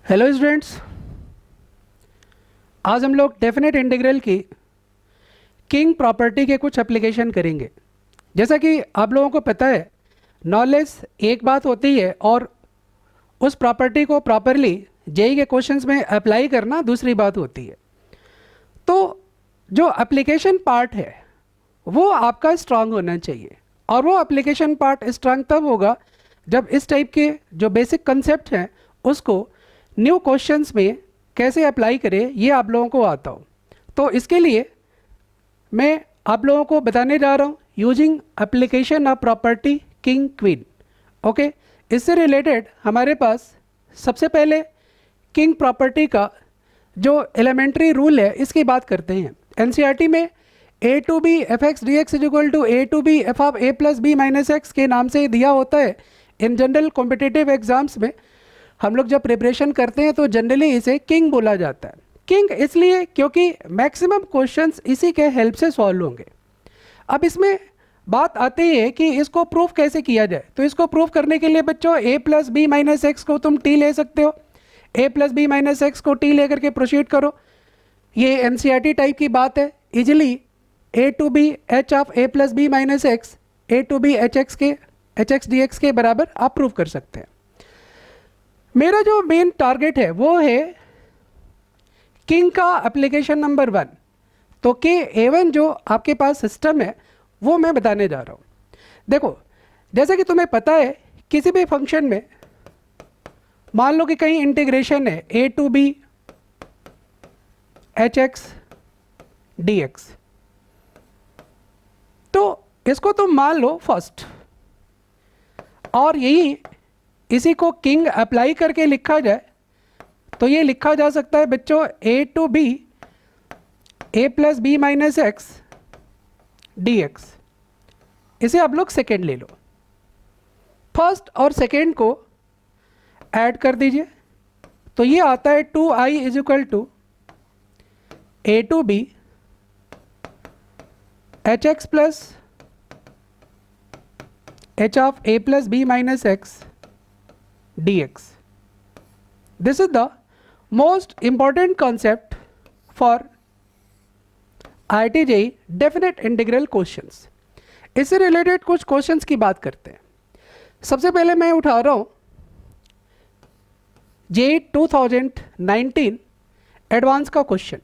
Hello students. आज हम लोग डेफिनेट इंटीग्रल की किंग प्रॉपर्टी के कुछ एप्लीकेशन करेंगे। जैसा कि आप लोगों को पता है, नॉलेज एक बात होती है और उस प्रॉपर्टी को प्रॉपरली जेई के क्वेश्चंस में अप्लाई करना दूसरी बात होती है। तो जो एप्लीकेशन पार्ट है वो आपका स्ट्रांग होना चाहिए, और वो एप्लीकेशन पार्ट स्ट्रांग तब होगा जब इस टाइप के जो बेसिक कंसेप्ट हैं उसको न्यू क्वेश्चंस में कैसे अप्लाई करें ये आप लोगों को आता हो। तो इसके लिए मैं आप लोगों को बताने जा रहा हूँ using application of property king queen. Okay, इससे रिलेटेड हमारे पास सबसे पहले किंग प्रॉपर्टी का जो एलिमेंट्री रूल है इसकी बात करते हैं। एनसीईआरटी में a to b f x d x is equal to a to b f of a plus b minus x के नाम से दिया होता है। इन जनरल कॉम्पिटिटिव एग्जाम्स में हम लोग जब प्रिपरेशन करते हैं तो जनरली इसे किंग बोला जाता है। किंग इसलिए क्योंकि मैक्सिमम क्वेश्चंस इसी के हेल्प से सॉल्व होंगे। अब इसमें बात आती है कि इसको प्रूफ कैसे किया जाए। तो इसको प्रूफ करने के लिए बच्चों ए प्लस बी माइनस एक्स को तुम टी ले सकते हो। ए प्लस बी माइनस एक्स को टी लेकर के प्रोसीड करो। ये एनसीईआरटी टाइप की बात है। Easily a to b h of a plus b minus x a to b h x d x के बराबर आप प्रूफ कर सकते हैं। मेरा जो मेन टारगेट है वो है किंग का एप्लीकेशन नंबर 1। तो के A1 जो आपके पास सिस्टम है वो मैं बताने जा रहा हूँ। देखो, जैसा कि तुम्हें पता है किसी भी फंक्शन में मान लो कि कहीं इंटीग्रेशन है a to b h x d x, तो इसको तुम मान लो फर्स्ट, और यही इसी को किंग अप्लाई करके लिखा जाए तो ये लिखा जा सकता है बच्चों a to b a plus b minus x d x. इसे आप लोग सेकेंड ले लो। फर्स्ट और सेकेंड को ऐड कर दीजिए तो ये आता है 2i is equal to a to b h x plus h of a plus b minus x dx. This is the most important concept for IIT JEE definite integral questions. इससे related कुछ questions की बात करते हैं। सबसे पहले मैं उठा रहा हूँ JEE 2019 एडवांस का क्वेश्चन।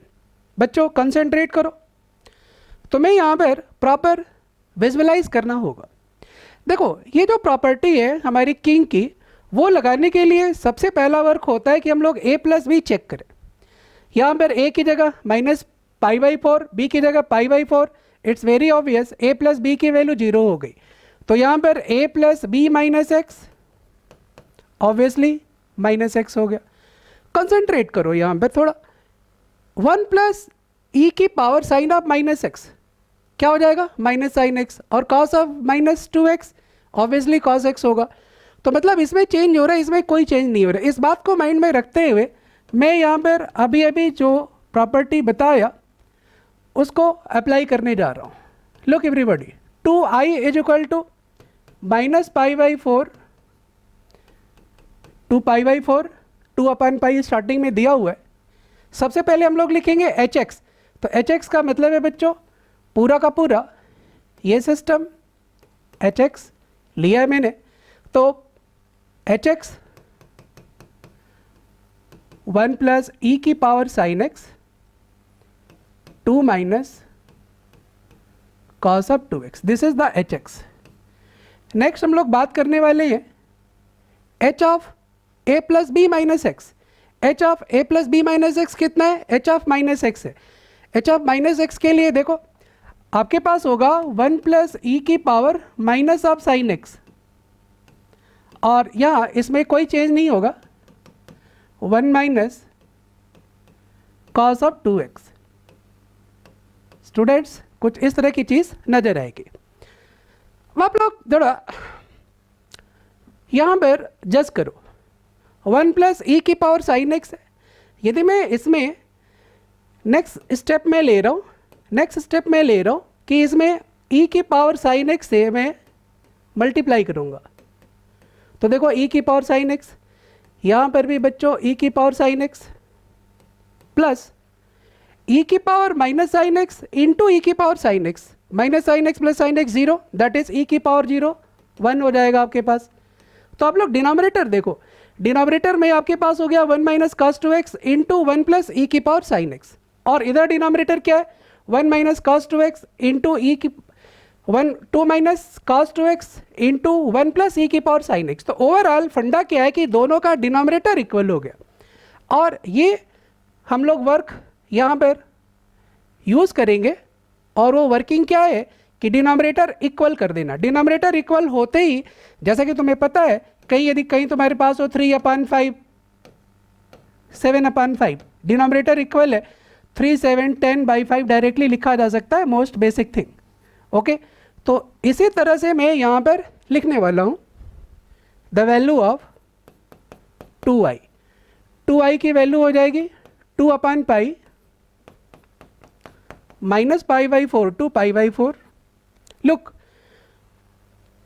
बच्चों कंसंट्रेट करो, तुम्हें यहाँ पर प्रॉपर विजुअलाइज करना होगा। देखो, ये जो प्रॉपर्टी है हमारी किंग की, वो लगाने के लिए सबसे पहला वर्क होता है कि हम लोग a प्लस बी चेक करें। यहाँ पर a की जगह माइनस पाई बाई 4, b की जगह pi by 4। It's very obvious a plus b की वैल्यू 0 हो गई, तो यहाँ पर a plus b minus x obviously minus x हो गया। कंसंट्रेट करो यहाँ पर थोड़ा। 1 प्लस ई की power sign of minus x क्या हो जाएगा? माइनस साइन एक्स, और cos of minus 2x obviously cos x होगा। तो मतलब इसमें चेंज हो रहा है, इसमें कोई चेंज नहीं हो रहा है। इस बात को माइंड में रखते हुए मैं यहाँ पर अभी अभी जो प्रॉपर्टी बताया उसको अप्लाई करने जा रहा हूँ। Look everybody, 2i is equal to minus pi by 4 to pi by 4, 2 upon pi starting में दिया हुआ है। सबसे पहले हम लोग लिखेंगे एच एक्स। तो एच एक्स का मतलब है बच्चों पूरा का पूरा ये सिस्टम एच एक्स लिया है मैंने। तो एच एक्स 1 प्लस ई की power sine x 2 minus cos of 2x, this is the h x. Next हम लोग बात करने वाले हैं h of a plus b minus x. H of a plus b minus x कितना है? H of minus x है। H of minus x के लिए देखो आपके पास होगा 1 प्लस ई की power minus of sine x, और यहाँ इसमें कोई चेंज नहीं होगा, 1 minus cos of 2x। Students, कुछ इस तरह की चीज़ नजर आएगी। आप लोग थोड़ा यहाँ पर जज करो, 1 प्लस ई की पावर साइन एक्स है। यदि मैं इसमें नेक्स्ट स्टेप में ले रहा हूँ कि इसमें ई की पावर साइन एक्स से मैं मल्टीप्लाई करूँगा, तो देखो e की पावर साइन एक्स, यहाँ पर भी बच्चों e की power sine x plus e की power minus sine x into e की power sine x, minus sine x plus sine x 0, that is e की पावर 0, 1 हो जाएगा आपके पास। तो आप लोग डिनोमिनेटर देखो, डिनोमिनेटर में आपके पास हो गया 1 minus cos 2x into 1 plus e की पावर साइन एक्स, और इधर डिनोमिनेटर क्या है 1 minus cos 2x into e की 2 minus cos 2x into 1 plus e की पावर साइन एक्स। तो ओवरऑल फंडा क्या है कि दोनों का डिनोमिनेटर इक्वल हो गया, और ये हम लोग वर्क यहाँ पर यूज़ करेंगे, और वो वर्किंग क्या है कि डिनोमिनेटर इक्वल कर देना। डिनोमिनेटर इक्वल होते ही जैसा कि तुम्हें पता है कहीं यदि कहीं तुम्हारे पास हो 3/5 7/5, डिनोमिनेटर इक्वल है 3 7 10/5 डायरेक्टली लिखा जा सकता है, मोस्ट बेसिक थिंग। ओके, तो इसी तरह से मैं यहाँ पर लिखने वाला हूँ the value of 2i। 2i की वैल्यू हो जाएगी 2/π माइनस π/4 टू π/4। लुक,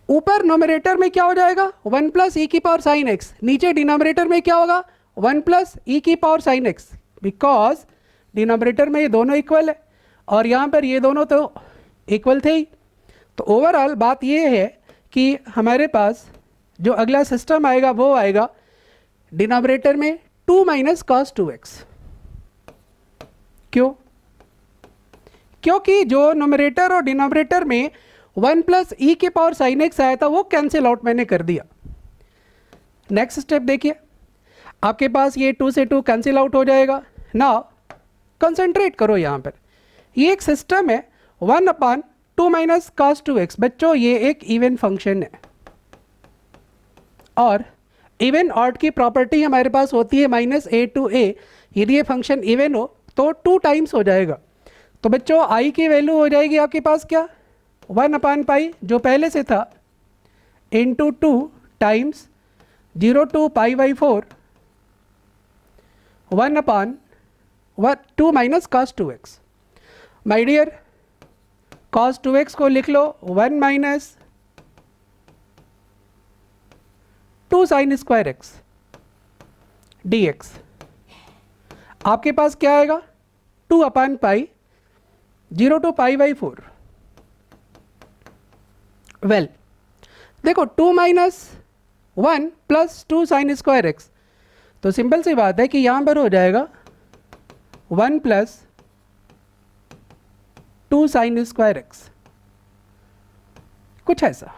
ऊपर नोमिनेटर में क्या हो जाएगा 1 प्लस ई की पावर साइन एक्स, नीचे डिनोमिनेटर में क्या होगा 1 प्लस ई की power sine x, because denominator में ये दोनों इक्वल है और यहाँ पर ये दोनों तो इक्वल थे ही। तो ओवरऑल बात ये है कि हमारे पास जो अगला सिस्टम आएगा वो आएगा डिनोमिनेटर में 2 माइनस कॉस 2x। क्यों? क्योंकि जो नोमिनेटर और डिनोमिनेटर में 1 प्लस ई के पावर साइन एक्स आया था वो कैंसिल आउट मैंने कर दिया। नेक्स्ट स्टेप देखिए, आपके पास ये 2 से 2 कैंसिल आउट हो जाएगा। नाउ कंसंट्रेट करो यहाँ पर, ये एक सिस्टम है 1/2 माइनस कॉस 2x। बच्चों ये एक इवन फंक्शन है, और इवन ऑड की प्रॉपर्टी हमारे पास होती है -a to a। यदि ये फंक्शन इवन हो तो 2 टाइम्स हो जाएगा। तो बच्चों i की वैल्यू हो जाएगी आपके पास क्या 1/π जो पहले से था into 2 times 0 to π/4 1/2 minus cos 2x। My dear, cos 2x को लिख लो 1 minus 2 sine square x dx। आपके पास क्या आएगा 2/π 0 to π/4। वेल देखो 2 minus 1 plus 2 sine square x, तो सिंपल सी बात है कि यहाँ पर हो जाएगा 1 प्लस 2 साइन स्क्वायर एक्स, कुछ ऐसा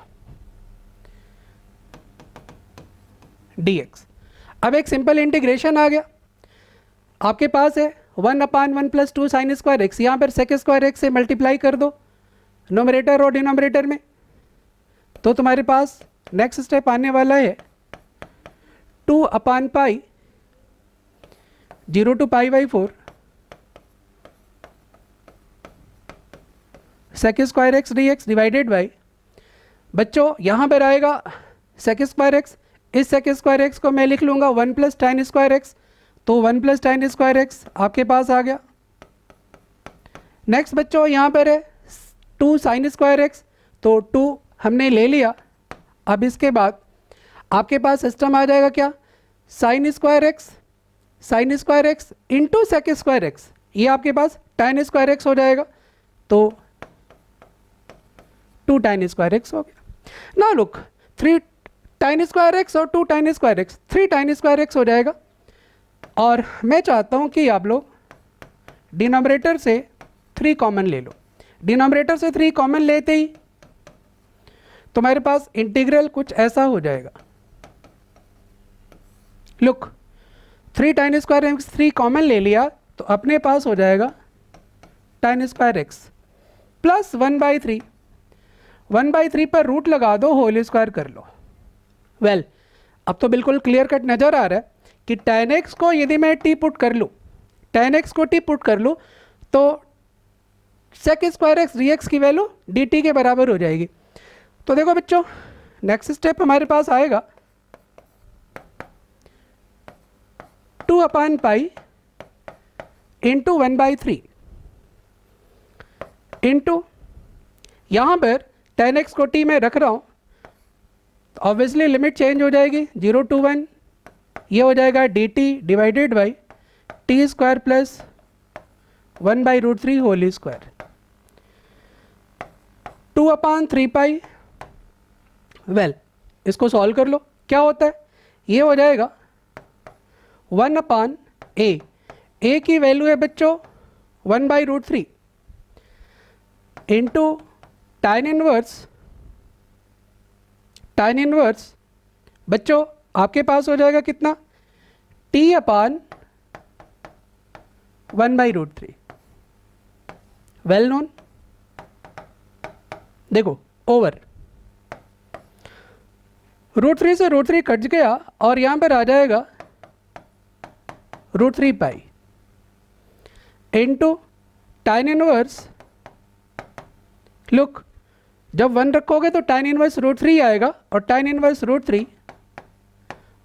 dx। अब एक सिंपल इंटीग्रेशन आ गया, आपके पास है 1/1 प्लस 2 साइन स्क्वायर एक्स, यहाँ पर सेक स्क्वायर एक्स से मल्टीप्लाई कर दो नोमिनेटर और डिनोमिनेटर में, तो तुम्हारे पास नेक्स्ट स्टेप आने वाला है 2/π 0 to π/4 sec square x dx divided by, बच्चों यहाँ पर आएगा सेक स्क्वायर एक्स, इस सेक स्क्वायर एक्स को मैं लिख लूँगा 1 प्लस tan स्क्वायर एक्स, तो 1 प्लस tan स्क्वायर एक्स आपके पास आ गया। नेक्स्ट बच्चों यहाँ पर है 2 साइन स्क्वायर एक्स, तो 2 हमने ले लिया। अब इसके बाद आपके पास सिस्टम आ जाएगा क्या sine square x into sec square x, ये आपके पास tan स्क्वायर एक्स हो जाएगा, तो 2 tan स्क्वायर एक्स हो गया। ना लुक 3 tan स्क्वायर एक्स और 2 tan square x 3 tan square x हो जाएगा। और मैं चाहता हूँ कि आप लोग डिनोमिनेटर से 3 कॉमन ले लो। डिनोमिनेटर से 3 कॉमन लेते ही तुम्हारे पास इंटीग्रल कुछ ऐसा हो जाएगा। Look 3 tan square x 3 common ले लिया तो अपने पास हो जाएगा tan स्क्वायर एक्स प्लस 1/3 पर रूट लगा दो, होल स्क्वायर कर लो। वेल अब तो बिल्कुल क्लियर कट नज़र आ रहा है कि tan x को यदि मैं t पुट कर लूँ, tan x को t पुट कर लूँ तो सेक स्क्वायर एक्स dx की वैल्यू dt के बराबर हो जाएगी। तो देखो बच्चों नेक्स्ट स्टेप हमारे पास आएगा 2/π इंटू 1/3 इंटू यहाँ पर tan x को t में रख रहा हूँ, तो ऑब्वियसली लिमिट चेंज हो जाएगी 0 to 1 ये हो जाएगा d t divided by t square plus 1/√3 whole square 2/3 pi. Well इसको सॉल्व कर लो, क्या होता है, ये हो जाएगा 1/a। ए की वैल्यू है बच्चों 1/√3 इंटू tan इनवर्स बच्चों आपके पास हो जाएगा कितना, t/1/√3। वेल नोन, देखो ओवर √3 से √3 कट गया और यहां पर आ जाएगा √3 pi into tan inverse. Look जब 1 रखोगे तो tan इनवर्स √3 आएगा और tan inverse √3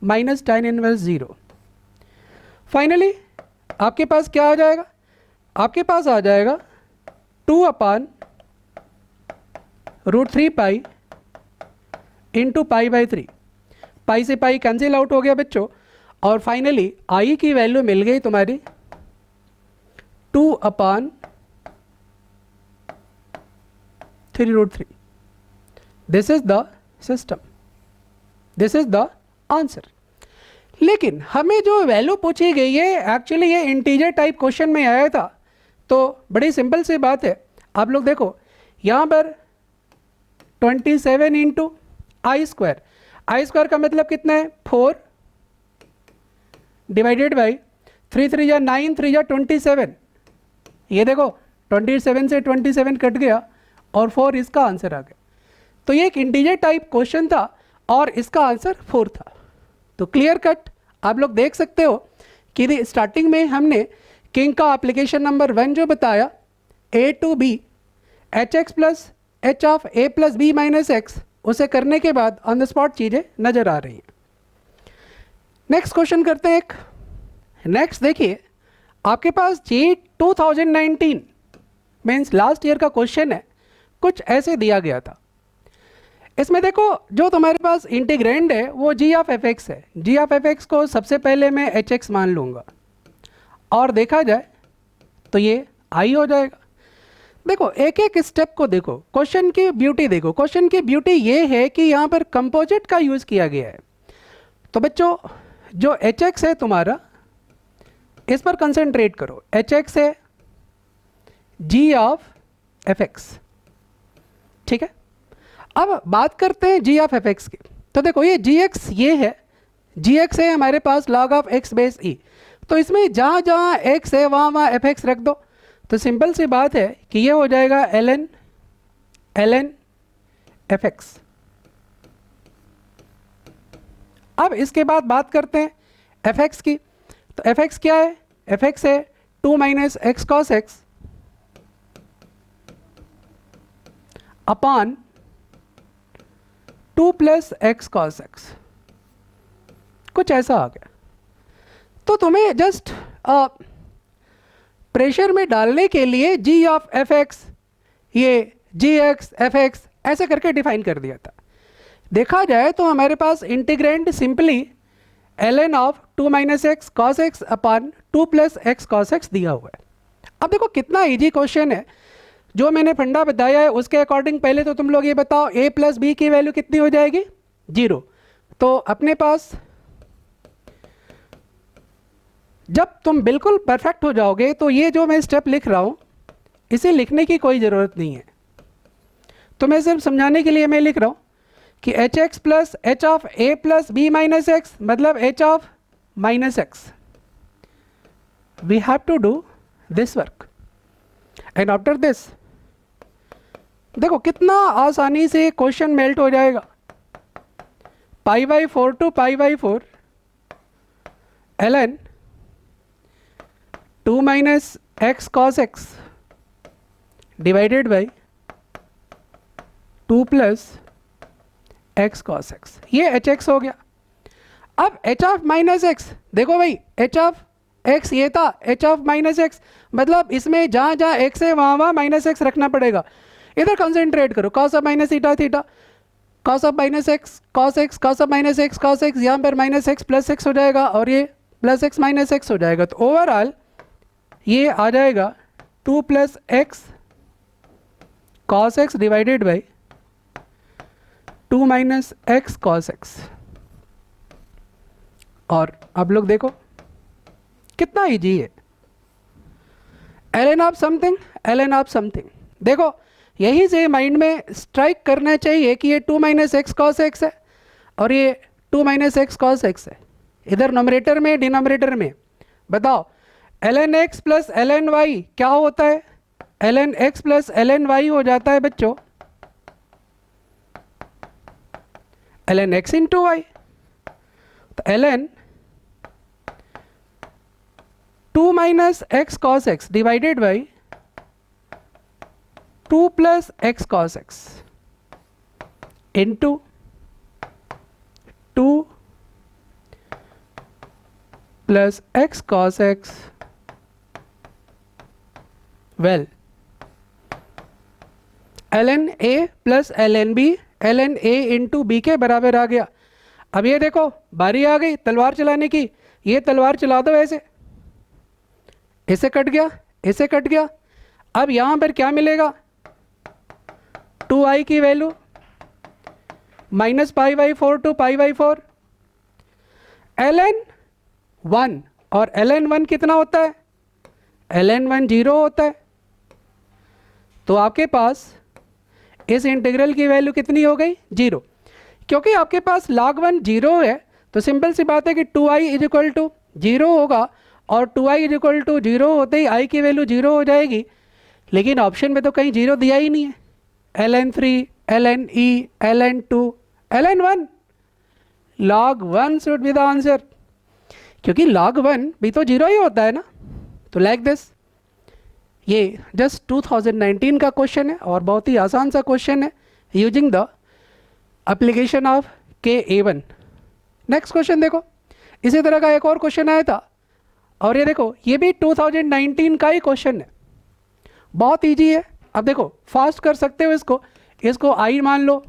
minus tan inverse 0। Finally आपके पास क्या आ जाएगा, आपके पास आ जाएगा 2/√3 पाई इंटू π/3। पाई से पाई कैंसिल आउट हो गया बच्चों और फाइनली आई की वैल्यू मिल गई तुम्हारी 2/3√3। This is the system, this is the answer. लेकिन हमें जो वैल्यू पूछी गई है एक्चुअली ये इंटीजर टाइप क्वेश्चन में आया था, तो बड़ी सिंपल सी बात है। आप लोग देखो यहाँ पर 27 इंटू आई स्क्वायर का मतलब कितना है 4 डिवाइडेड बाई 3 3 या 9 3 या 27। ये देखो 27 से 27 कट गया और 4 इसका आंसर आ गया। तो ये एक इंटीजर टाइप क्वेश्चन था और इसका आंसर 4 था। तो क्लियर कट आप लोग देख सकते हो कि स्टार्टिंग में हमने किंग का एप्लीकेशन नंबर 1 जो बताया a to b hx plus h of a plus b minus x, उसे करने के बाद ऑन द स्पॉट चीज़ें नज़र आ रही हैं। नेक्स्ट क्वेश्चन करते हैं एक। नेक्स्ट देखिए आपके पास जी 2019 मीन्स लास्ट ईयर का क्वेश्चन है, कुछ ऐसे दिया गया था। इसमें देखो जो तुम्हारे पास इंटीग्रेंड है वो जी ऑफ एफ एक्स है। जी ऑफ एफ एक्स को सबसे पहले मैं एच एक्स मान लूँगा और देखा जाए तो ये आई हो जाएगा। देखो एक एक स्टेप को देखो, क्वेश्चन की ब्यूटी देखो। क्वेश्चन की ब्यूटी ये है कि यहाँ पर कंपोजिट का यूज़ किया गया है। तो बच्चों जो एच एक्स है तुम्हारा, इस पर कंसंट्रेट करो। एच एक्स है जी ऑफ एफ एक्स, ठीक है। अब बात करते हैं जी ऑफ एफ एक्स की। तो देखो ये जी एक्स ये है, जी एक्स है हमारे पास log ऑफ एक्स बेस ई। तो इसमें जहाँ जहाँ एक्स है वहाँ वहाँ एफ एक्स रख दो। तो सिंपल सी बात है कि ये हो जाएगा ln एफ एक्स। अब इसके बाद बात करते हैं एफ एक्स की। तो एफ एक्स क्या है, एफ एक्स है 2 minus x cos x upon 2 plus x cos x, कुछ ऐसा आ गया। तो तुम्हें जस्ट प्रेशर में डालने के लिए जी ऑफ एफ एक्स, ये जी एक्स एफ एक्स ऐसे करके डिफाइन कर दिया था। देखा जाए तो हमारे पास integrand simply ln of 2 minus x cos x upon 2 plus x cos x दिया हुआ है। अब देखो कितना इजी क्वेश्चन है। जो मैंने फंडा बताया है उसके अकॉर्डिंग पहले तो तुम लोग ये बताओ a प्लस बी की वैल्यू कितनी हो जाएगी, 0। तो अपने पास जब तुम बिल्कुल परफेक्ट हो जाओगे तो ये जो मैं स्टेप लिख रहा हूँ इसे लिखने की कोई ज़रूरत नहीं है। तो मैं सिर्फ समझाने के लिए मैं लिख रहा हूँ कि h x plus h of a plus b minus x मतलब h of minus x. We have to do this work and after this देखो कितना आसानी से क्वेश्चन मेल्ट हो जाएगा। π/4 to π/4 ln 2 minus x cos x divided by 2 plus x cos x, ये h x हो गया। अब एच ऑफ माइनस एक्स देखो भाई, एच ऑफ एक्स ये था, एच ऑफ माइनस एक्स मतलब इसमें जहाँ जहाँ एक्स है वहाँ वहाँ माइनस एक्स रखना पड़ेगा। इधर कंसंट्रेट करो, cos of minus theta theta cos of minus x cos x cos of minus x cos x, यहाँ पर माइनस एक्स प्लस एक्स हो जाएगा और ये प्लस एक्स माइनस एक्स हो जाएगा। तो ओवरऑल ये आ जाएगा 2 plus x cos x divided by 2 minus x cos x. और अब लोग देखो कितना इजी है, ln of something ln of something. देखो यही से माइंड में स्ट्राइक करना चाहिए कि ये 2 माइनस एक्स कॉस एक्स है और ये 2 माइनस एक्स कॉस एक्स है, इधर नोमरेटर में डिनोमिनेटर में। बताओ ln x plus ln y क्या होता है? ln x plus ln y हो जाता है बच्चों ln x इंटू वाई। तो ln 2 minus x cos x divided by 2 plus x cos x into 2 plus x cos x. Well ln a plus ln b ln a into b के बराबर आ गया। अब ये देखो बारी आ गई तलवार चलाने की, ये तलवार चला दो ऐसे, इसे कट गया इसे कट गया। अब यहाँ पर क्या मिलेगा? 2i की value minus pi by 4 to pi by 4 ln 1 और ln 1 कितना होता है? ln 1 0 होता है। तो आपके पास इस इंटीग्रल की वैल्यू कितनी हो गई? 0। क्योंकि आपके पास log 1 0 है तो सिंपल सी बात है कि 2i इज इक्वल टू 0 होगा और 2i इज इक्वल टू 0 होते ही i की वैल्यू 0 हो जाएगी। लेकिन ऑप्शन में तो कहीं 0 दिया ही नहीं है। ln 3 ln e ln 2 ln 1 log 1 should be the answer, क्योंकि log 1 भी तो 0 ही होता है ना। तो लाइक दिस, ये जस्ट 2019 का क्वेश्चन है और बहुत ही आसान सा क्वेश्चन है using the application of K-A1। Next question देखो, इसी तरह का एक और क्वेश्चन आया था और ये देखो ये भी 2019 का ही क्वेश्चन है, बहुत इजी है। अब देखो फास्ट कर सकते हो इसको, इसको i मान लो,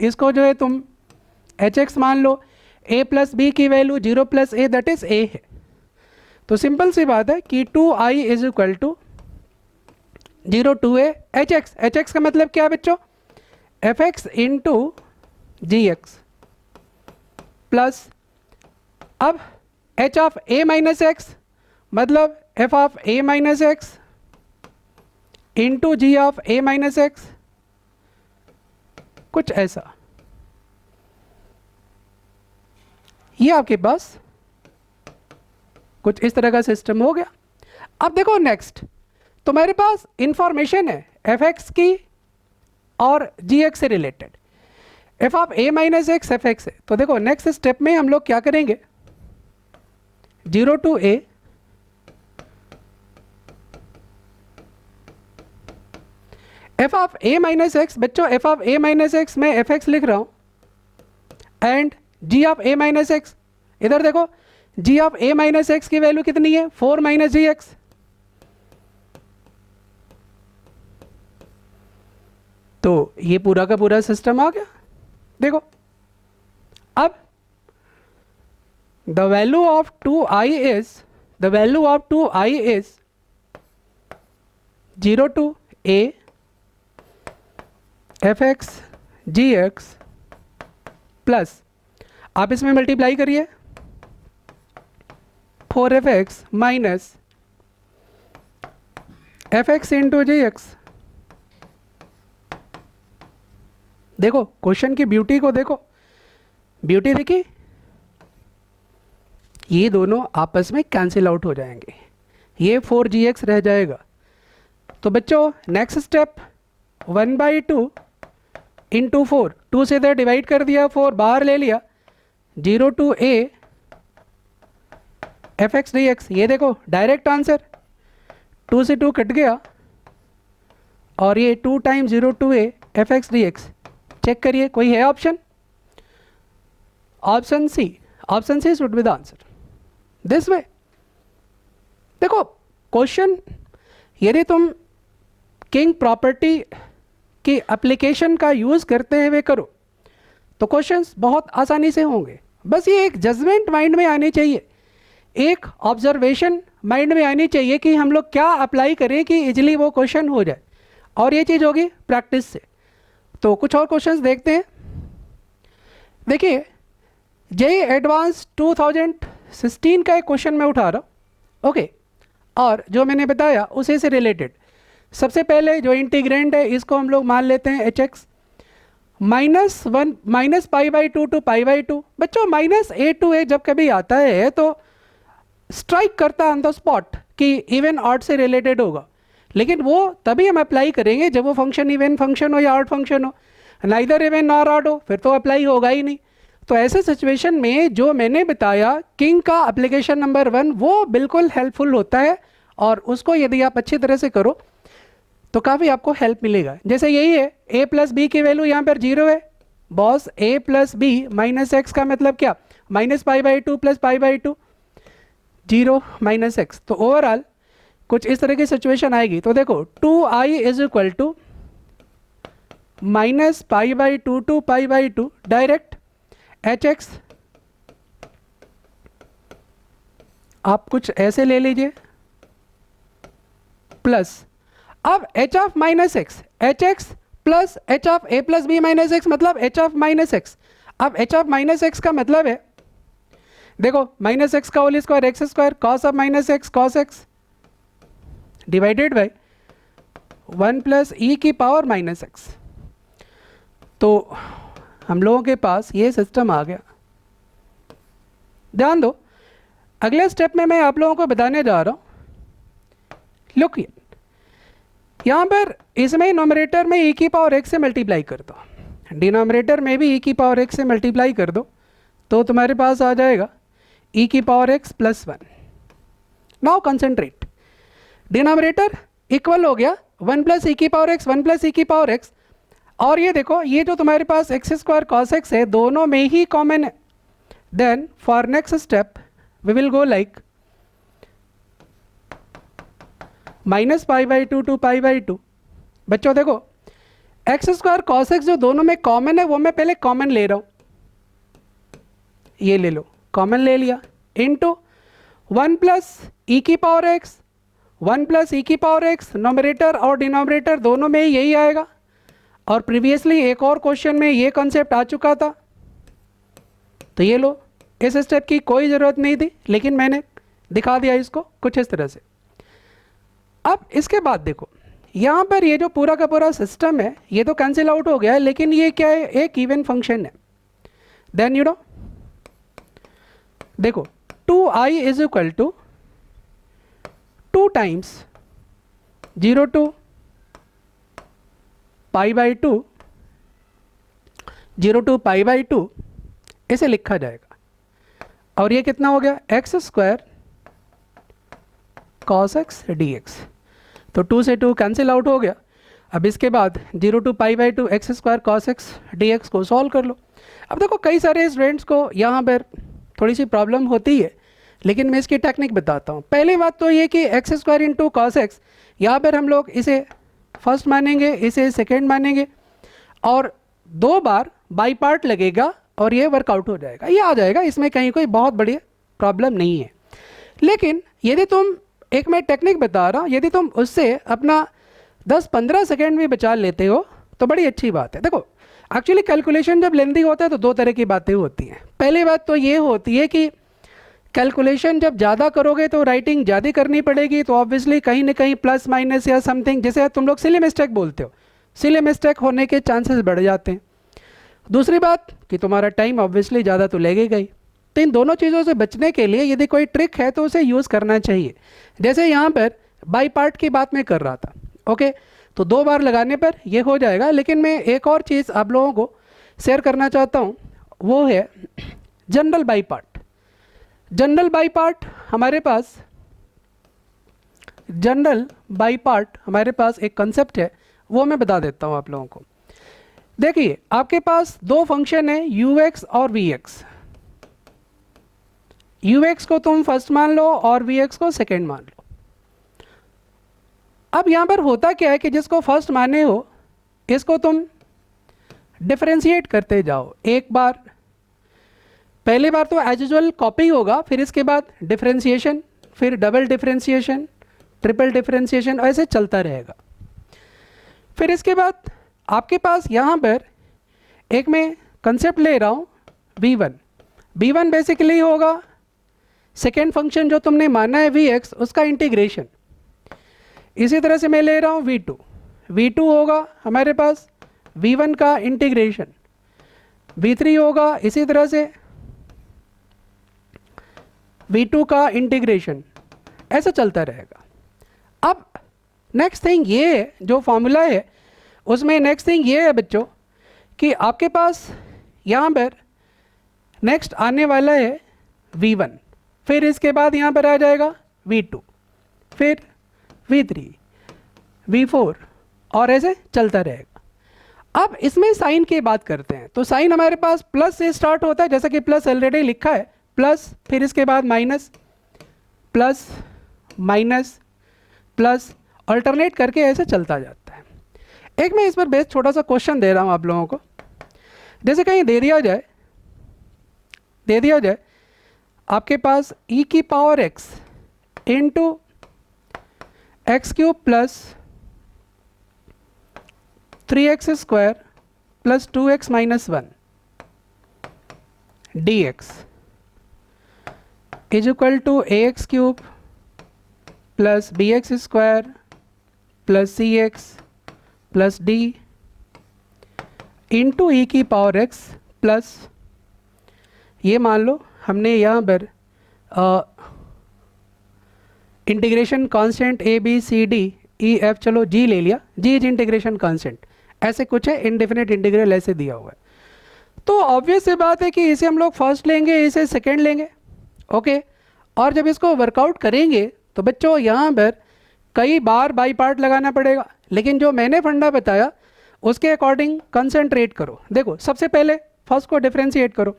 इसको जो है तुम hx मान लो, a प्लस बी की value 0 plus a that is a है। तो सिंपल सी बात है कि 2i is equal to 0 to a hx। hx का मतलब क्या है बच्चों? fx इंटू gx प्लस अब h of a minus x मतलब f of a minus x into g of a minus x, कुछ ऐसा। ये आपके पास कुछ इस तरह का सिस्टम हो गया। अब देखो नेक्स्ट, तुम्हारे पास इंफॉर्मेशन है fx की और gx से related. f of a minus x F x है। तो देखो नेक्स्ट स्टेप में हम लोग क्या करेंगे? 0 to a f of a minus x, बच्चों f of a minus x मैं fx लिख रहा हूं and g of a minus x, इधर देखो g of a minus x की वैल्यू कितनी है? 4 माइनस जी एक्स। तो ये पूरा का पूरा सिस्टम आ गया। देखो अब the value of 2i is 0 to a fx gx plus आप इसमें मल्टीप्लाई करिए 4fx minus fx into g x. देखो क्वेश्चन की ब्यूटी को देखो, ब्यूटी देखिए, ये दोनों आपस में कैंसिल आउट हो जाएंगे, ये 4gx रह जाएगा। तो बच्चों नेक्स्ट स्टेप 1/2 इंटू 4, 2 से इधर डिवाइड कर दिया, 4 बाहर ले लिया, 0 टू a fx dx। ये देखो डायरेक्ट आंसर, 2 से 2 कट गया और ये 2 time 0 to a fx dx। Check करिए कोई है option? Option C should be the answer this way. देखो क्वेश्चन यदि तुम किंग प्रॉपर्टी की एप्लीकेशन का यूज़ करते हुए करो तो क्वेश्चंस बहुत आसानी से होंगे। बस ये एक जजमेंट माइंड में आनी चाहिए, एक ऑब्जर्वेशन माइंड में आनी चाहिए कि हम लोग क्या अप्लाई करें कि इजीली वो क्वेश्चन हो जाए, और ये चीज़ होगी प्रैक्टिस से। तो कुछ और क्वेश्चंस देखते हैं। देखिए जेईई एडवांस 2016 का एक क्वेश्चन मैं उठा रहा हूँ, ओके, और जो मैंने बताया उसी से रिलेटेड। सबसे पहले जो इंटीग्रेंड है इसको हम लोग मान लेते हैं एच एक्स -1 -π/2 टू π/2। बच्चों -a/a जब कभी आता है तो स्ट्राइक करता ऑन द स्पॉट कि इवन ऑड से रिलेटेड होगा, लेकिन वो तभी हम अप्लाई करेंगे जब वो फंक्शन इवन फंक्शन हो या ऑड फंक्शन हो। नाइदर इवन नॉर ऑड हो फिर तो अप्लाई होगा ही नहीं। तो ऐसे सिचुएशन में जो मैंने बताया किंग का एप्लीकेशन नंबर 1 वो बिल्कुल हेल्पफुल होता है, और उसको यदि आप अच्छी तरह से करो तो काफ़ी आपको हेल्प मिलेगा। जैसे यही है a प्लस बी की वैल्यू यहाँ पर 0 है boss, a plus b -x का मतलब क्या, -π/2 + π/2, 0 -x। तो ओवरऑल कुछ इस तरह की सिचुएशन आएगी। तो देखो 2i = -π/2 टू π/2, डायरेक्ट hx आप कुछ ऐसे ले लीजिए प्लस, अब h of -x, hx plus h of a plus b -x मतलब h ऑफ -x। अब h ऑफ -x का मतलब है, देखो -x का whole square x² cos of -x cos x divided by 1 + e⁻⁻x। तो हम लोगों के पास ये सिस्टम आ गया। ध्यान दो, अगले स्टेप में मैं आप लोगों को बताने जा रहा हूँ। लुक यहाँ पर इसमें नोमरेटर में e⁻x से मल्टीप्लाई कर दो, डिनोमिनेटर में भी e⁻x से मल्टीप्लाई कर दो, तो तुम्हारे पास आ जाएगा e⁻x + 1। Now concentrate, denominator equal हो गया 1 + e⁻x 1 + e⁻x, और ये देखो ये जो तुम्हारे पास x² cos x है दोनों में ही कॉमन है। Then for next step we will go like -π/2 to π/2। बच्चों देखो x² cos x जो दोनों में कॉमन है वो मैं पहले कॉमन ले रहा हूँ, ये ले लो, कॉमन ले लिया, इनटू 1 + e⁻x 1 + e⁻x, नोमरेटर और डिनोमिनेटर दोनों में ही यही आएगा। और प्रीवियसली एक और क्वेश्चन में ये कॉन्सेप्ट आ चुका था, तो ये लो, इस स्टेप की कोई ज़रूरत नहीं थी लेकिन मैंने दिखा दिया इसको कुछ इस तरह से। अब इसके बाद देखो यहाँ पर ये जो पूरा का पूरा सिस्टम है ये तो कैंसिल आउट हो गया है, लेकिन ये क्या है, एक इवन फंक्शन है। देन यू नो देखो 2i = 2 टाइम्स 0 टू π/2 0 टू π/2 इसे लिखा जाएगा, और ये कितना हो गया x² cos x dx। तो 2 से 2 कैंसिल आउट हो गया। अब इसके बाद 0 to π/2 x² cos x dx को सॉल्व कर लो। अब देखो कई सारे स्टूडेंट्स को यहाँ पर थोड़ी सी प्रॉब्लम होती है, लेकिन मैं इसकी टेक्निक बताता हूँ। पहली बात तो ये कि x² × cos x, यहाँ पर हम लोग इसे फर्स्ट मानेंगे, इसे सेकेंड मानेंगे, और 2 बार बाई पार्ट लगेगा और ये वर्कआउट हो जाएगा, ये आ जाएगा, इसमें कहीं कोई बहुत बड़ी प्रॉब्लम नहीं है। लेकिन यदि तुम, एक मैं टेक्निक बता रहा हूँ, यदि तुम उससे अपना 10-15 सेकेंड भी बचा लेते हो तो बड़ी अच्छी बात है। देखो एक्चुअली कैलकुलेशन जब लेंदी होता है तो 2 तरह की बातें होती हैं। पहली बात तो ये होती है कि कैलकुलेशन जब ज़्यादा करोगे तो राइटिंग ज़्यादा करनी पड़ेगी, तो ऑब्वियसली कहीं ना कहीं प्लस माइनस या समथिंग, जैसे तुम लोग सिली मिस्टेक बोलते हो, सिली मिस्टेक होने के चांसेस बढ़ जाते हैं। दूसरी बात कि तुम्हारा टाइम ऑब्वियसली ज़्यादा तो लगेगा ही। तो इन दोनों चीज़ों से बचने के लिए यदि कोई ट्रिक है तो उसे यूज़ करना चाहिए। जैसे यहाँ पर बाई पार्ट की बात मैं कर रहा था, ओके, तो 2 बार लगाने पर ये हो जाएगा। लेकिन मैं एक और चीज़ आप लोगों को शेयर करना चाहता हूँ, वो है general by part. General by part हमारे पास, जनरल बाई पार्ट हमारे पास एक कंसेप्ट है, वो मैं बता देता हूँ आप लोगों को। देखिए आपके पास 2 फंक्शन है ux और vx। ux को तुम फर्स्ट मान लो और vx को सेकेंड मान लो। अब यहाँ पर होता क्या है कि जिसको फर्स्ट माने हो इसको तुम डिफरेंशिएट करते जाओ। एक बार, पहली बार तो एज यूजुअल कॉपी होगा, फिर इसके बाद डिफरेंशिएशन, फिर डबल डिफरेंशिएशन, ट्रिपल डिफरेंशिएशन, ऐसे चलता रहेगा। फिर इसके बाद आपके पास यहाँ पर एक मैं कंसेप्ट ले रहा हूँ v1। v1 बेसिकली होगा सेकेंड फंक्शन जो तुमने माना है vx, उसका इंटीग्रेशन। इसी तरह से मैं ले रहा हूँ v2। v2 होगा हमारे पास v1 का इंटीग्रेशन। v3 होगा इसी तरह से v2 का इंटीग्रेशन, ऐसा चलता रहेगा। अब नेक्स्ट थिंग ये है, जो फॉर्मूला है उसमें नेक्स्ट थिंग ये है बच्चों कि आपके पास यहाँ पर नेक्स्ट आने वाला है v1, फिर इसके बाद यहाँ पर आ जाएगा v2, फिर v3, v4 और ऐसे चलता रहेगा। अब इसमें साइन की बात करते हैं, तो साइन हमारे पास प्लस से स्टार्ट होता है, जैसा कि प्लस ऑलरेडी लिखा है, प्लस, फिर इसके बाद minus, plus minus plus, alternate करके ऐसे चलता जाता है। एक मैं इस पर बेस छोटा सा क्वेश्चन दे रहा हूँ आप लोगों को। जैसे कहीं दे दिया जाए आपके पास e की power x into x cube plus 3x square plus 2x minus 1 dx is equal to ax cube plus bx square plus cx plus d into e की पावर x प्लस, ये मान लो हमने यहाँ पर integration constant a b c d e f, चलो g ले लिया, g is integration constant, ऐसे कुछ है, इनडेफिनेट इंटीग्रल ऐसे दिया हुआ है। तो ऑब्वियस सी बात है कि इसे हम लोग फर्स्ट लेंगे, इसे सेकंड लेंगे, ओके। और जब इसको वर्कआउट करेंगे तो बच्चों यहाँ पर कई बार बाई पार्ट लगाना पड़ेगा, लेकिन जो मैंने फंडा बताया उसके अकॉर्डिंग कंसंट्रेट करो। देखो सबसे पहले फर्स्ट को डिफरेंशिएट करो,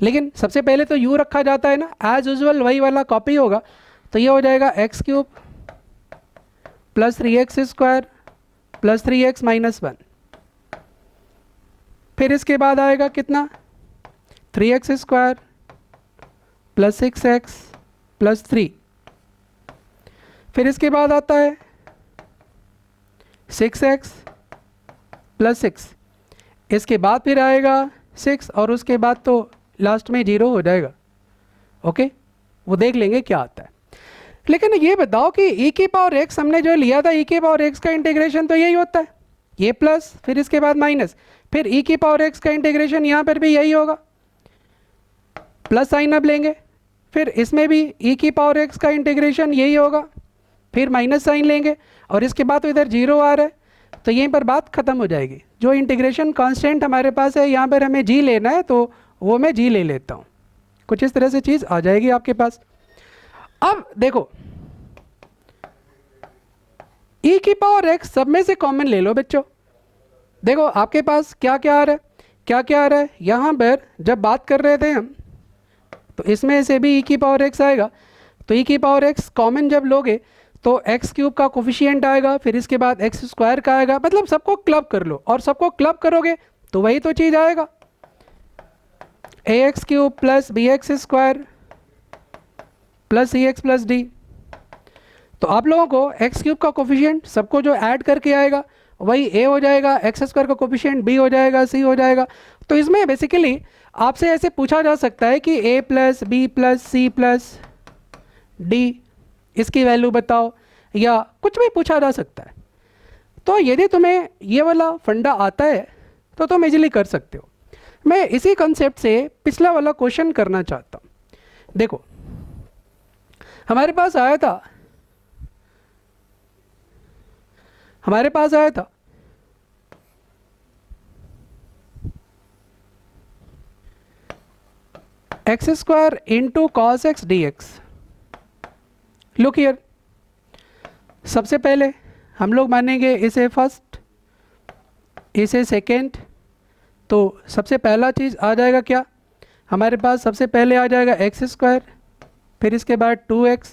लेकिन सबसे पहले तो u रखा जाता है ना, एज यूजुअल वही वाला कॉपी होगा। तो ये हो जाएगा x cube plus 3x square plus 3x minus 1, फिर इसके बाद आएगा कितना 3x square plus 6x plus 3, फिर इसके बाद आता है 6x प्लस 6, इसके बाद फिर आएगा 6 और उसके बाद तो लास्ट में 0 हो जाएगा, ओके। वो देख लेंगे क्या आता है। लेकिन ये बताओ कि e की पावर x हमने जो लिया था, e की पावर x का इंटीग्रेशन तो यही होता है, ये प्लस फिर इसके बाद माइनस, फिर e की पावर x का इंटीग्रेशन यहाँ पर भी यही होगा, प्लस साइन अब लेंगे, फिर इसमें भी e की पावर x का इंटीग्रेशन यही होगा, फिर माइनस साइन लेंगे और इसके बाद तो इधर 0 आ रहा है, तो यहीं पर बात ख़त्म हो जाएगी। जो इंटीग्रेशन कांस्टेंट हमारे पास है, यहाँ पर हमें g लेना है तो वो मैं g ले लेता हूँ, कुछ इस तरह से चीज़ आ जाएगी आपके पास। अब देखो e की पावर x सब में से कॉमन ले लो बच्चों। देखो आपके पास क्या क्या आ रहा है, क्या क्या आ रहा है, यहाँ पर जब बात कर रहे थे हम तो इसमें से भी e की पावर x आएगा, तो e की पावर x कॉमन जब लोगे तो एक्स क्यूब का कोफिशिएंट आएगा, फिर इसके बाद एक्स स्क्वायर का आएगा, मतलब सबको क्लब कर लो, और सबको क्लब करोगे तो वही तो चीज़ आएगा, a x cube plus b x square plus c x plus d. तो आप लोगों को एक्स क्यूब का कोफिशिएंट सबको जो ऐड करके आएगा वही ए हो जाएगा, एक्स स्क्वायर का कोफिशिएंट बी हो जाएगा, सी हो जाएगा। तो इसमें बेसिकली आपसे ऐसे पूछा जा सकता है कि a plus b plus c plus d इसकी वैल्यू बताओ, या कुछ भी पूछा जा सकता है। तो यदि तुम्हें ये वाला फंडा आता है तो तुम इजीली कर सकते हो। मैं इसी कंसेप्ट से पिछला वाला क्वेश्चन करना चाहता हूँ। देखो हमारे पास आया था x square into cos x d x. Look here, सबसे पहले हम लोग मानेंगे इसे फर्स्ट, इसे सेकेंड, तो सबसे पहला चीज़ आ जाएगा क्या हमारे पास, सबसे पहले आ जाएगा एक्स स्क्वायर, फिर इसके बाद 2x,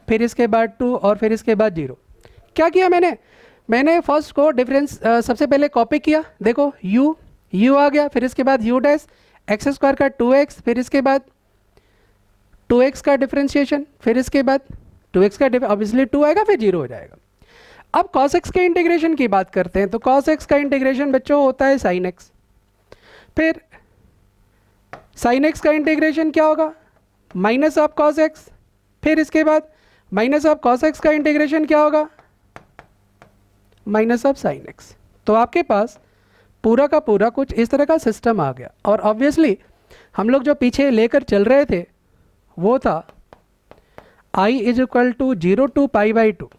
फिर इसके बाद 2 और फिर इसके बाद 0। क्या किया मैंने फर्स्ट को डिफरेंस सबसे पहले कॉपी किया। देखो u u आ गया, फिर इसके बाद u डैश एक्स स्क्वायर का 2x, फिर इसके बाद 2x का डिफ्रेंशिएशन, फिर इसके बाद 2x का ऑब्वियसली 2 आएगा, फिर 0 हो जाएगा। अब cos x के इंटीग्रेशन की बात करते हैं, तो cos x का इंटीग्रेशन बच्चों होता है sin x, फिर sin x का इंटीग्रेशन क्या होगा, माइनस ऑफ cos x, फिर इसके बाद माइनस ऑफ cos x का इंटीग्रेशन क्या होगा, माइनस ऑफ sin x। तो आपके पास पूरा का पूरा कुछ इस तरह का सिस्टम आ गया। और ऑब्वियसली हम लोग जो पीछे लेकर चल रहे थे वो था i is equal to 0 to pi by 2।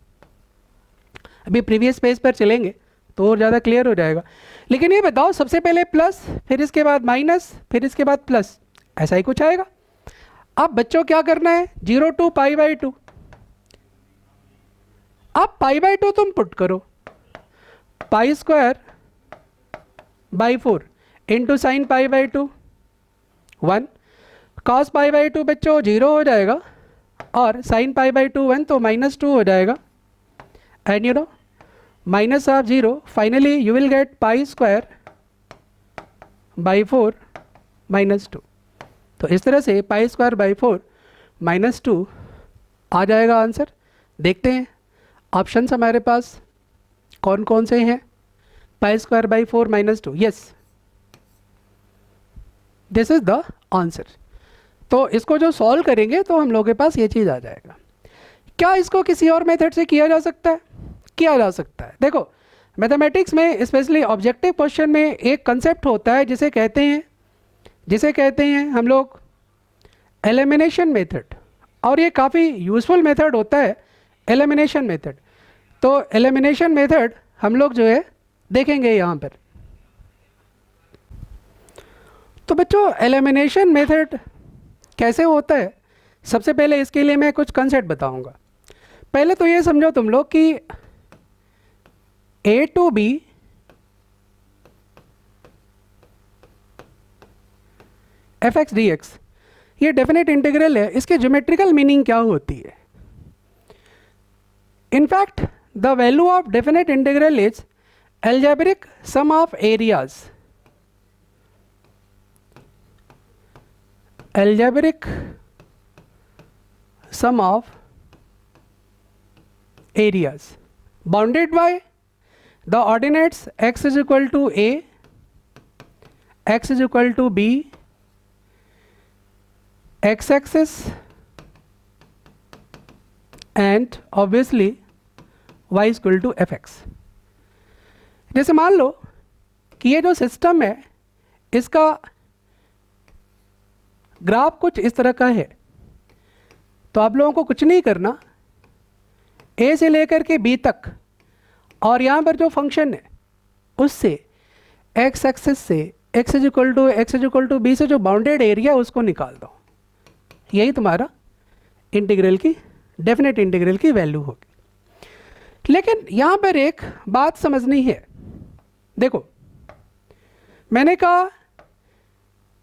अभी प्रीवियस पेज पर चलेंगे तो और ज़्यादा क्लियर हो जाएगा। लेकिन ये बताओ, सबसे पहले प्लस, फिर इसके बाद माइनस, फिर इसके बाद प्लस, ऐसा ही कुछ आएगा। अब बच्चों क्या करना है, 0 टू पाई बाई 2। अब पाई बाई 2 तुम पुट करो, pi square by 4 into sine pi by 2 1, cos pi by 2 बच्चों 0 हो जाएगा, और साइन पाई बाई 2 1, तो -2 हो जाएगा। And you know minus of 0, finally you will get pi square by 4 -2। तो इस तरह से पाई स्क्वायर बाई 4 -2 आ जाएगा आंसर। देखते हैं ऑप्शंस हमारे पास कौन कौन से हैं। Pi square by 4 -2, yes, this is the answer. तो इसको जो सॉल्व करेंगे तो हम लोगों के पास ये चीज़ आ जाएगा। क्या इसको किसी और मेथड से किया जा सकता है? किया जा सकता है। देखो मैथमेटिक्स में स्पेशली ऑब्जेक्टिव क्वेश्चन में एक कंसेप्ट होता है जिसे कहते हैं हम लोग एलिमिनेशन मेथड, और ये काफ़ी यूज़फुल मेथड होता है एलिमिनेशन मेथड। तो एलिमिनेशन मेथड हम लोग जो है देखेंगे यहाँ पर। तो बच्चों एलिमिनेशन मेथड कैसे होता है, सबसे पहले इसके लिए मैं कुछ कंसेप्ट बताऊंगा। पहले तो ये समझो तुम लोग कि a to b fx dx ये डेफिनेट इंटीग्रल है, इसके ज्योमेट्रिकल मीनिंग क्या होती है? In fact the value of definite integral is algebraic sum of areas, algebraic sum of areas bounded by the ordinates x is equal to a, x is equal to b, x-axis and obviously y is equal to fx। जैसे मान लो कि ये जो system है इसका graph कुछ इस तरह का है, तो आप लोगों को कुछ नहीं करना, ए से लेकर के बी तक, और यहाँ पर जो फंक्शन है उससे एक्स एक्सिस से x is equal to b से जो बाउंडेड एरिया उसको निकाल दो। यही तुम्हारा इंटीग्रल की डेफिनेट इंटीग्रल की वैल्यू होगी। लेकिन यहाँ पर एक बात समझनी है। देखो मैंने कहा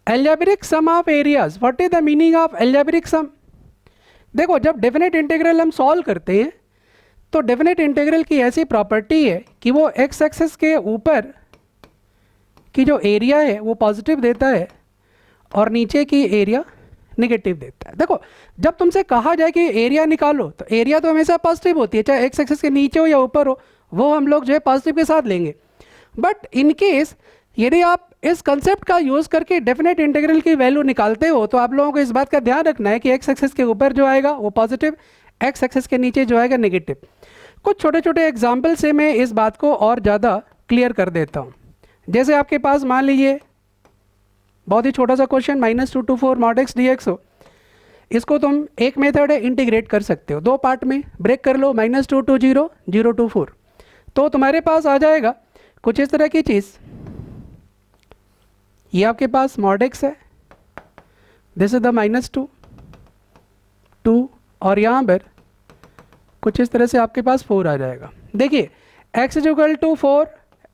algebraic sum of areas, what is the meaning of algebraic sum? देखो जब डेफिनेट इंटीग्रल हम सॉल्व करते हैं तो डेफिनेट इंटीग्रल की ऐसी प्रॉपर्टी है कि वो एक्स एक्सिस के ऊपर की जो एरिया है वो पॉजिटिव देता है और नीचे की एरिया नेगेटिव देता है। देखो जब तुमसे कहा जाए कि एरिया निकालो तो एरिया तो हमेशा पॉजिटिव होती है, चाहे एक्स एक्सिस के नीचे हो या ऊपर हो, वो हम लोग जो है पॉजिटिव के साथ लेंगे। बट इन केस यदि आप इस कंसेप्ट का यूज़ करके डेफिनेट इंटीग्रल की वैल्यू निकालते हो तो आप लोगों को इस बात का ध्यान रखना है कि एक्स एक्सिस के ऊपर जो आएगा वो पॉजिटिव, एक्स एक्सिस के नीचे जो आएगा नेगेटिव। कुछ छोटे छोटे एग्जाम्पल से मैं इस बात को और ज़्यादा क्लियर कर देता हूँ। जैसे आपके पास मान लीजिए बहुत ही छोटा सा question -2 to 4 mod x dx हो, इसको तुम एक मेथड है इंटीग्रेट कर सकते हो, दो पार्ट में ब्रेक कर लो, -2 to 0, 0 to 4, तो तुम्हारे पास आ जाएगा कुछ इस तरह की चीज़। ये आपके पास mod x है, दिस इज द -2 और यहाँ पर कुछ इस तरह से आपके पास 4 आ जाएगा। देखिए x is equal to 4,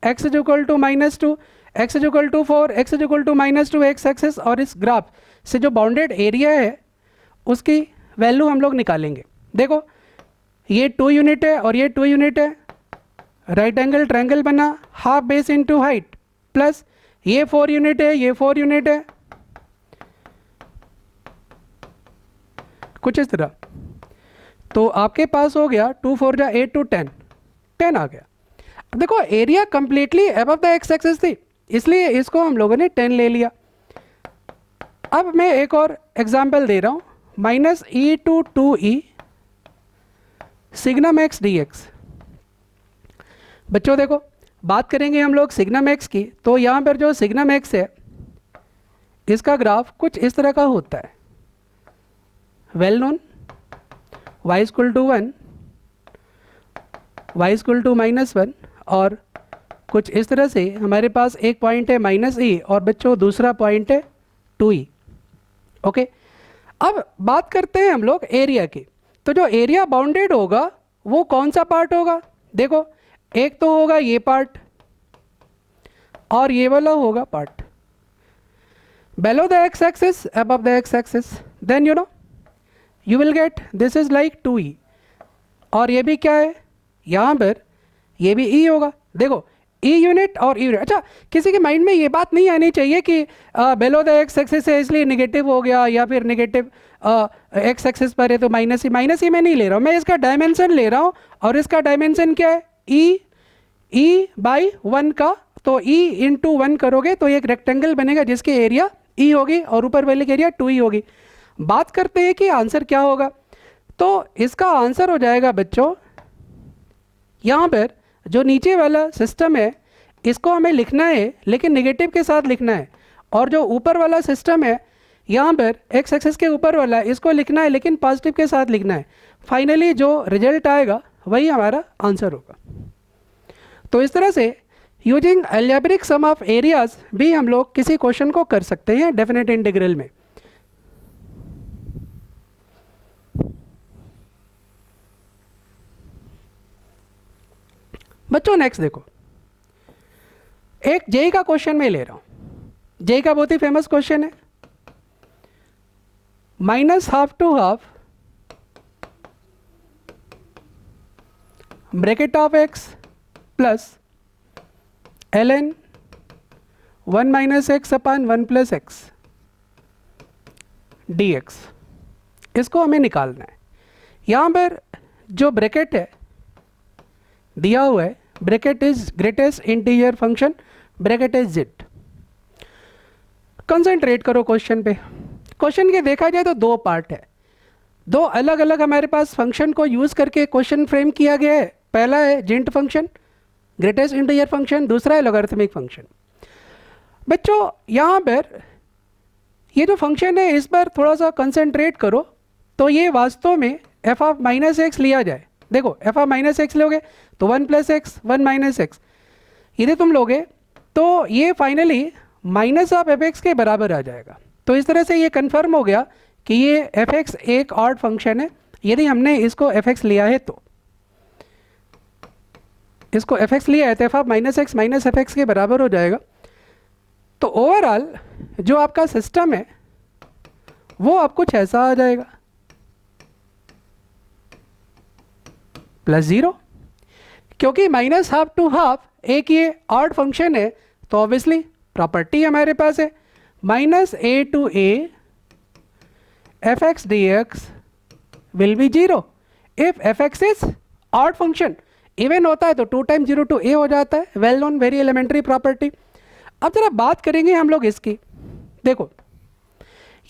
x is equal to -2, x is equal to 4, x is equal to -2 x axis, और इस ग्राफ से जो बाउंडेड एरिया है उसकी वैल्यू हम लोग निकालेंगे। देखो ये 2 यूनिट है और ये 2 यूनिट है, राइट एंगल ट्रायंगल बना, half base into height plus ये 4 यूनिट है, ये 4 यूनिट है, कुछ इस तरह। तो आपके पास हो गया 2 4 जा 8 to 10, 10 आ गया। अब देखो area completely above the x axis थी, इसलिए इसको हम लोगों ने 10 ले लिया। अब मैं एक और एग्जांपल दे रहा हूँ, -e to 2e signum x d x. बच्चों देखो बात करेंगे हम लोग सिग्नम एक्स की, तो यहाँ पर जो सिग्नम एक्स है इसका ग्राफ कुछ इस तरह का होता है, well known, y equal to 1, y equal to -1, और कुछ इस तरह से हमारे पास एक पॉइंट है -e और बच्चों दूसरा पॉइंट है 2e। ओके, अब बात करते हैं हम लोग एरिया की। तो जो एरिया बाउंडेड होगा वो कौन सा पार्ट होगा? देखो एक तो होगा ये पार्ट और ये वाला होगा part, below the x axis, above the x axis, then you know you will get this is like 2e, और ये भी क्या है यहाँ पर, ये भी e होगा। देखो e यूनिट और e यूनिट। अच्छा, किसी के माइंड में ये बात नहीं आनी चाहिए कि below the x axis है इसलिए नेगेटिव हो गया, या फिर नेगेटिव x एक्सिस पर है तो माइनस ही मैं नहीं ले रहा हूँ, मैं इसका डायमेंशन ले रहा हूँ, और इसका डायमेंशन क्या है, e बाई 1 का। तो e इंटू 1 करोगे तो एक रेक्टेंगल बनेगा जिसकी एरिया e होगी और ऊपर वाले की एरिया 2e होगी। बात करते हैं कि आंसर क्या होगा, तो इसका आंसर हो जाएगा बच्चों, यहाँ पर जो नीचे वाला सिस्टम है इसको हमें लिखना है लेकिन नेगेटिव के साथ लिखना है, और जो ऊपर वाला सिस्टम है यहाँ पर एक्स एक्सिस के ऊपर वाला इसको लिखना है लेकिन पॉजिटिव के साथ लिखना है। फाइनली जो रिजल्ट आएगा वही हमारा आंसर होगा। तो इस तरह से using algebraic sum of areas भी हम लोग किसी क्वेश्चन को कर सकते हैं डेफिनेट इंटीग्रल में। बच्चों नेक्स्ट देखो, एक जेई का क्वेश्चन मैं ले रहा हूं। जेई का बहुत ही फेमस क्वेश्चन है, -12 to half bracket of x plus ln 1 - x upon 1 + x dx, इसको हमें निकालना है। यहाँ पर जो ब्रैकेट है दिया हुआ है, bracket is greatest integer function, bracket is z। Concentrate करो क्वेश्चन पे। क्वेश्चन के देखा जाए तो दो पार्ट है, दो अलग अलग हमारे पास फंक्शन को यूज़ करके क्वेश्चन फ्रेम किया गया है। पहला है जिंट फंक्शन, ग्रेटेस्ट इंटीजर फंक्शन, दूसरा है लॉगरिथमिक फंक्शन। बच्चों यहाँ पर ये जो फंक्शन है इस पर थोड़ा सा कंसंट्रेट करो, तो ये वास्तव में f ऑफ -x लिया जाए। देखो f ऑफ -x लोगे तो 1 + x 1 - x, यदि तुम लोगे तो ये फाइनली माइनस ऑफ f(x) के बराबर आ जाएगा। तो इस तरह से ये कंफर्म हो गया कि ये f(x) एक ऑड फंक्शन है। यदि हमने इसको f(x) लिया है तो इसको f(x) लिया है तो f of -x minus f(x) के बराबर हो जाएगा। तो ओवरऑल जो आपका सिस्टम है वो अब कुछ ऐसा आ जाएगा, +0, क्योंकि -12 to हाफ एक ये ऑड फंक्शन है तो ऑब्वियसली प्रॉपर्टी हमारे पास है -a to a f(x) dx will be 0 if f(x) is odd function। Even होता है तो 2 × 0 to a हो जाता है, well known very elementary property. अब जरा बात करेंगे हम लोग इसकी। देखो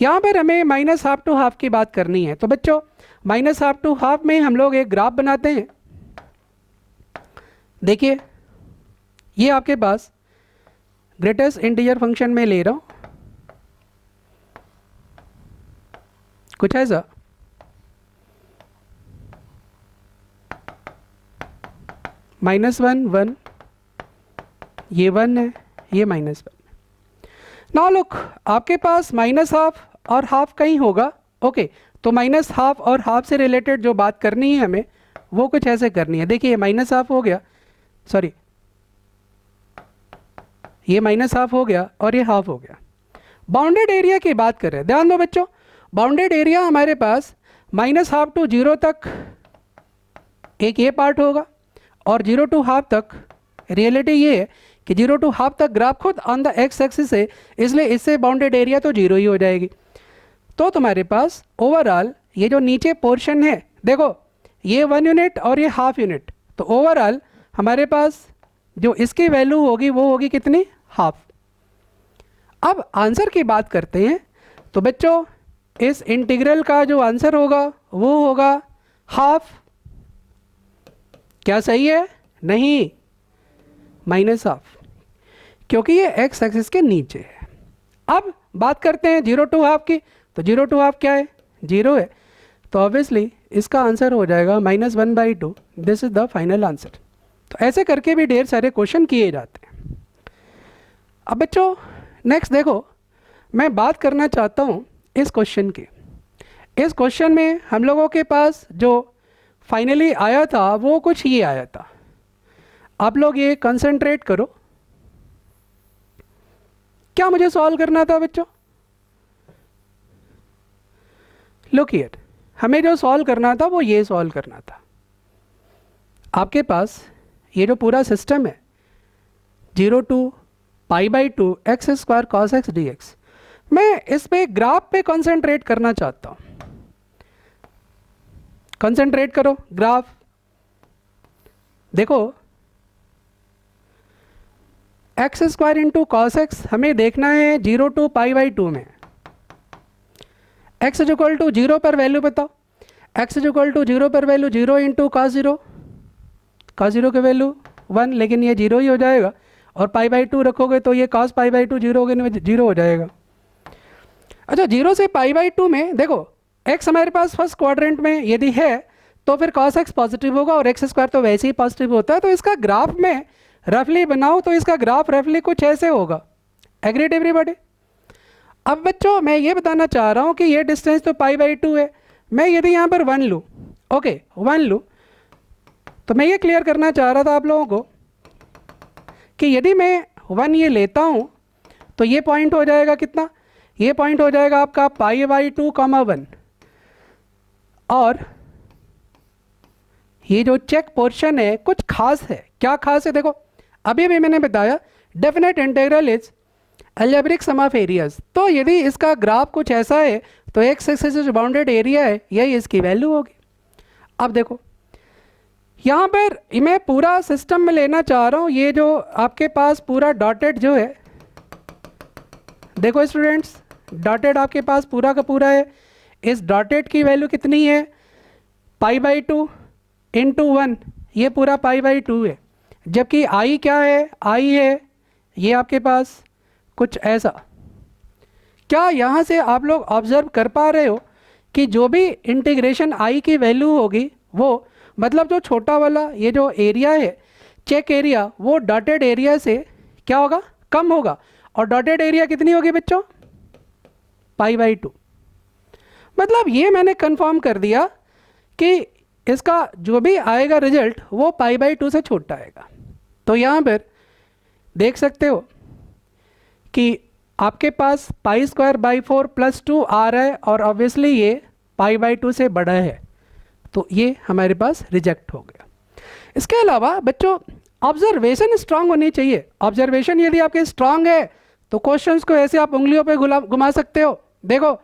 यहाँ पर हमें -12 to हाफ की बात करनी है, तो बच्चों -12 to हाफ में हम लोग एक ग्राफ बनाते हैं। देखिए ये आपके पास ग्रेटेस्ट इंटीजर फंक्शन में ले रहा हूँ, कुछ ऐसा। -1 1, ये 1 है, ये -1। नाउ लुक, आपके पास -12 और हाफ कहीं होगा। ओके, तो -12 और हाफ से रिलेटेड जो बात करनी है हमें वो कुछ ऐसे करनी है। देखिए -12 हो गया, सॉरी ये -12 हो गया और ये हाफ हो गया। बाउंडेड एरिया की बात कर रहे हैं, ध्यान दो बच्चों। बाउंडेड एरिया हमारे पास -12 to 0 तक एक ये पार्ट होगा और 0 to हाफ तक रियलिटी ये है कि 0 to हाफ तक ग्राफ खुद ऑन द एक्स एक्सिस है, इसलिए इससे बाउंडेड एरिया तो 0 ही हो जाएगी। तो तुम्हारे पास ओवरऑल ये जो नीचे पोर्शन है, देखो ये 1 यूनिट और ये हाफ यूनिट, तो ओवरऑल हमारे पास जो इसकी वैल्यू होगी वो होगी कितनी, हाफ। अब आंसर की बात करते हैं, तो बच्चों इस इंटीग्रल का जो आंसर होगा वो होगा हाफ। क्या सही है? नहीं, माइनस हाफ, क्योंकि ये एक्स एक्सिस के नीचे है। अब बात करते हैं 0 to हाफ की, तो 0 to हाफ क्या है, 0 है, तो ऑब्वियसली इसका आंसर हो जाएगा -1/2। This is the final answer. तो ऐसे करके भी ढेर सारे क्वेश्चन किए जाते हैं। अब बच्चों नेक्स्ट देखो, मैं बात करना चाहता हूँ इस क्वेश्चन की। इस क्वेश्चन में हम लोगों के पास जो फाइनली आया था वो कुछ ये आया था। आप लोग ये कंसंट्रेट करो, क्या मुझे सॉल्व करना था बच्चों? लुक हियर, हमें जो सॉल्व करना था वो ये सॉल्व करना था। आपके पास ये जो पूरा सिस्टम है 0 to π/2 x square cos x dx, मैं इस पे ग्राफ पे कंसंट्रेट करना चाहता हूँ। कंसंट्रेट करो ग्राफ। देखो x square into cos x हमें देखना है 0 to π/2 में। x इज इक्वल टू 0 पर वैल्यू बताओ। x इज इक्वल टू 0 पर वैल्यू 0 इंटू cos 0, cos 0 की वैल्यू 1, लेकिन ये 0 ही हो जाएगा, और π/2 रखोगे तो ये cos π/2 0 हो गया, 0 हो जाएगा। अच्छा 0 से π/2 में देखो x हमारे पास फर्स्ट क्वाड्रेंट में यदि है तो फिर cos x पॉजिटिव होगा, और x स्क्वायर तो वैसे ही पॉजिटिव होता है, तो इसका ग्राफ में रफली बनाओ तो इसका ग्राफ रफली कुछ ऐसे होगा। Agreed everybody? अब बच्चों मैं ये बताना चाह रहा हूँ कि ये डिस्टेंस तो π/2 है, मैं यदि यहाँ पर 1 लूँ, ओके 1 लूँ, तो मैं ये क्लियर करना चाह रहा था आप लोगों को कि यदि मैं 1 ये लेता हूँ तो ये पॉइंट हो जाएगा कितना, ये पॉइंट हो जाएगा आपका π/2, 1, और ये जो चेक पोर्शन है कुछ खास है। क्या खास है? देखो अभी भी मैंने बताया definite integral is algebraic sum of areas, तो यदि इसका ग्राफ कुछ ऐसा है तो एक्स एक्सिस जो बाउंडेड एरिया है यही इसकी वैल्यू होगी। अब देखो यहाँ पर मैं पूरा सिस्टम में लेना चाह रहा हूँ, ये जो आपके पास पूरा डॉटेड जो है, देखो स्टूडेंट्स डॉटेड आपके पास पूरा का पूरा है, इस डॉटेड की वैल्यू कितनी है, π/2 इंटू 1, ये पूरा π/2 है, जबकि आई क्या है, आई है ये आपके पास कुछ ऐसा। क्या यहाँ से आप लोग ऑब्जर्व कर पा रहे हो कि जो भी इंटीग्रेशन आई की वैल्यू होगी वो मतलब जो छोटा वाला ये जो एरिया है चेक एरिया, वो डॉटेड एरिया से क्या होगा, कम होगा, और डॉटेड एरिया कितनी होगी बच्चों, π/2। मतलब ये मैंने कंफर्म कर दिया कि इसका जो भी आएगा रिजल्ट वो π/2 से छोटा आएगा। तो यहाँ पर देख सकते हो कि आपके पास π²/4 + 2 आ रहा है, और ऑब्वियसली ये π/2 से बड़ा है, तो ये हमारे पास रिजेक्ट हो गया। इसके अलावा बच्चों ऑब्जर्वेशन स्ट्रांग होनी चाहिए। ऑब्जर्वेशन यदि आपके स्ट्रांग है तो क्वेश्चंस को ऐसे आप उंगलियों पे घुमा सकते हो। देखो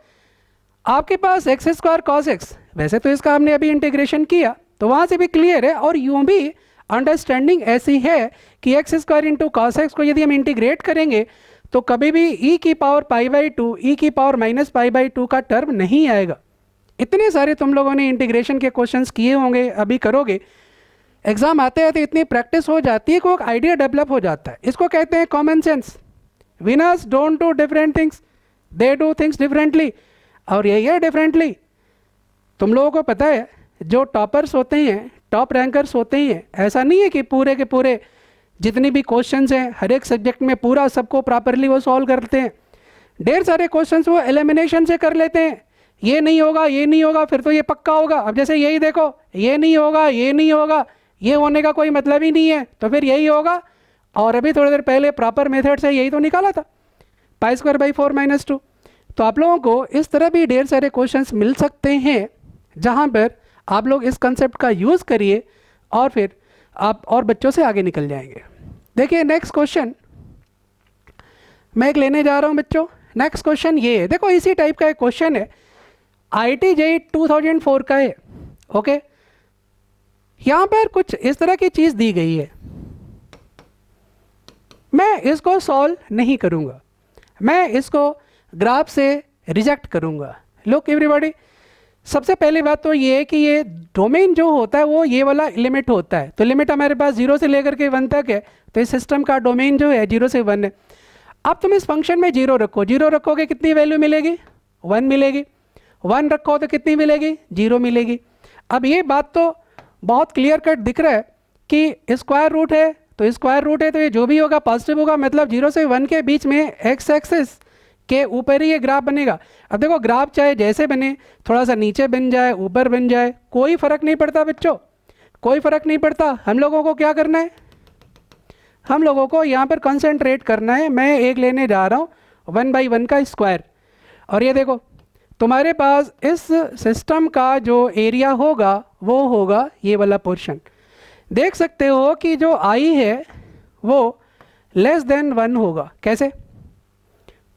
आपके पास x² cos x, वैसे तो इसका हमने अभी इंटीग्रेशन किया तो वहाँ से भी क्लियर है, और यूँ भी अंडरस्टैंडिंग ऐसी है कि x² × cos x को यदि हम इंटीग्रेट करेंगे तो कभी भी e की पावर π/2 e की पावर -π/2 का टर्म नहीं आएगा। इतने सारे तुम लोगों ने इंटीग्रेशन के क्वेश्चंस किए होंगे, अभी करोगे, एग्जाम आते आते इतनी प्रैक्टिस हो जाती है कि एक आइडिया डेवलप हो जाता है। इसको कहते हैं common sense. Winners don't do different things, they do things differently, और यही है डिफरेंटली। तुम लोगों को पता है जो टॉपर्स होते हैं, टॉप रैंकर्स होते हैं, ऐसा नहीं है कि पूरे के पूरे जितनी भी क्वेश्चंस हैं हर एक सब्जेक्ट में पूरा सबको प्रॉपरली वो सॉल्व करते हैं। ढेर सारे क्वेश्चंस वो एलिमिनेशन से कर लेते हैं, ये नहीं होगा, ये नहीं होगा, फिर तो ये पक्का होगा। अब जैसे यही देखो, ये नहीं होगा, ये नहीं होगा, ये होने का कोई मतलब ही नहीं है, तो फिर यही होगा। और अभी थोड़ी देर पहले प्रॉपर मेथड से यही तो निकाला था, π²/4 - 2। तो आप लोगों को इस तरह भी ढेर सारे क्वेश्चंस मिल सकते हैं जहाँ पर आप लोग इस कंसेप्ट का यूज़ करिए और फिर आप और बच्चों से आगे निकल जाएंगे। देखिए नेक्स्ट क्वेश्चन मैं एक लेने जा रहा हूँ बच्चों। नेक्स्ट क्वेश्चन ये है, देखो इसी टाइप का एक क्वेश्चन है, IIT JEE 2004 का है। ओके, यहाँ पर कुछ इस तरह की चीज़ दी गई है, मैं इसको सॉल्व नहीं करूँगा, मैं इसको ग्राफ से रिजेक्ट करूँगा। लुक एवरीबॉडी, सबसे पहली बात तो ये है कि ये डोमेन जो होता है वो ये वाला लिमिट होता है। तो लिमिट हमारे पास 0 से लेकर के 1 तक है, तो इस सिस्टम का डोमेन जो है 0 से 1 है। अब तुम इस फंक्शन में 0 रखो, 0 रखोगे कितनी वैल्यू मिलेगी? 1 मिलेगी। 1 रखो तो कितनी मिलेगी? 0 मिलेगी। अब ये बात तो बहुत क्लियर कट दिख रहा है कि स्क्वायर रूट है, तो स्क्वायर रूट है तो ये जो भी होगा पॉजिटिव होगा, मतलब 0 से 1 के बीच में एक्स एक्सिस के ऊपर ही ये ग्राफ बनेगा। अब देखो ग्राफ चाहे जैसे बने, थोड़ा सा नीचे बन जाए, ऊपर बन जाए, कोई फ़र्क नहीं पड़ता बच्चों, कोई फ़र्क नहीं पड़ता। हम लोगों को क्या करना है? हम लोगों को यहाँ पर कंसंट्रेट करना है। मैं एक लेने जा रहा हूँ 1/1 का स्क्वायर, और ये देखो तुम्हारे पास इस सिस्टम का जो एरिया होगा वो होगा ये वाला पोर्शन। देख सकते हो कि जो आई है वो लेस देन 1 होगा। कैसे?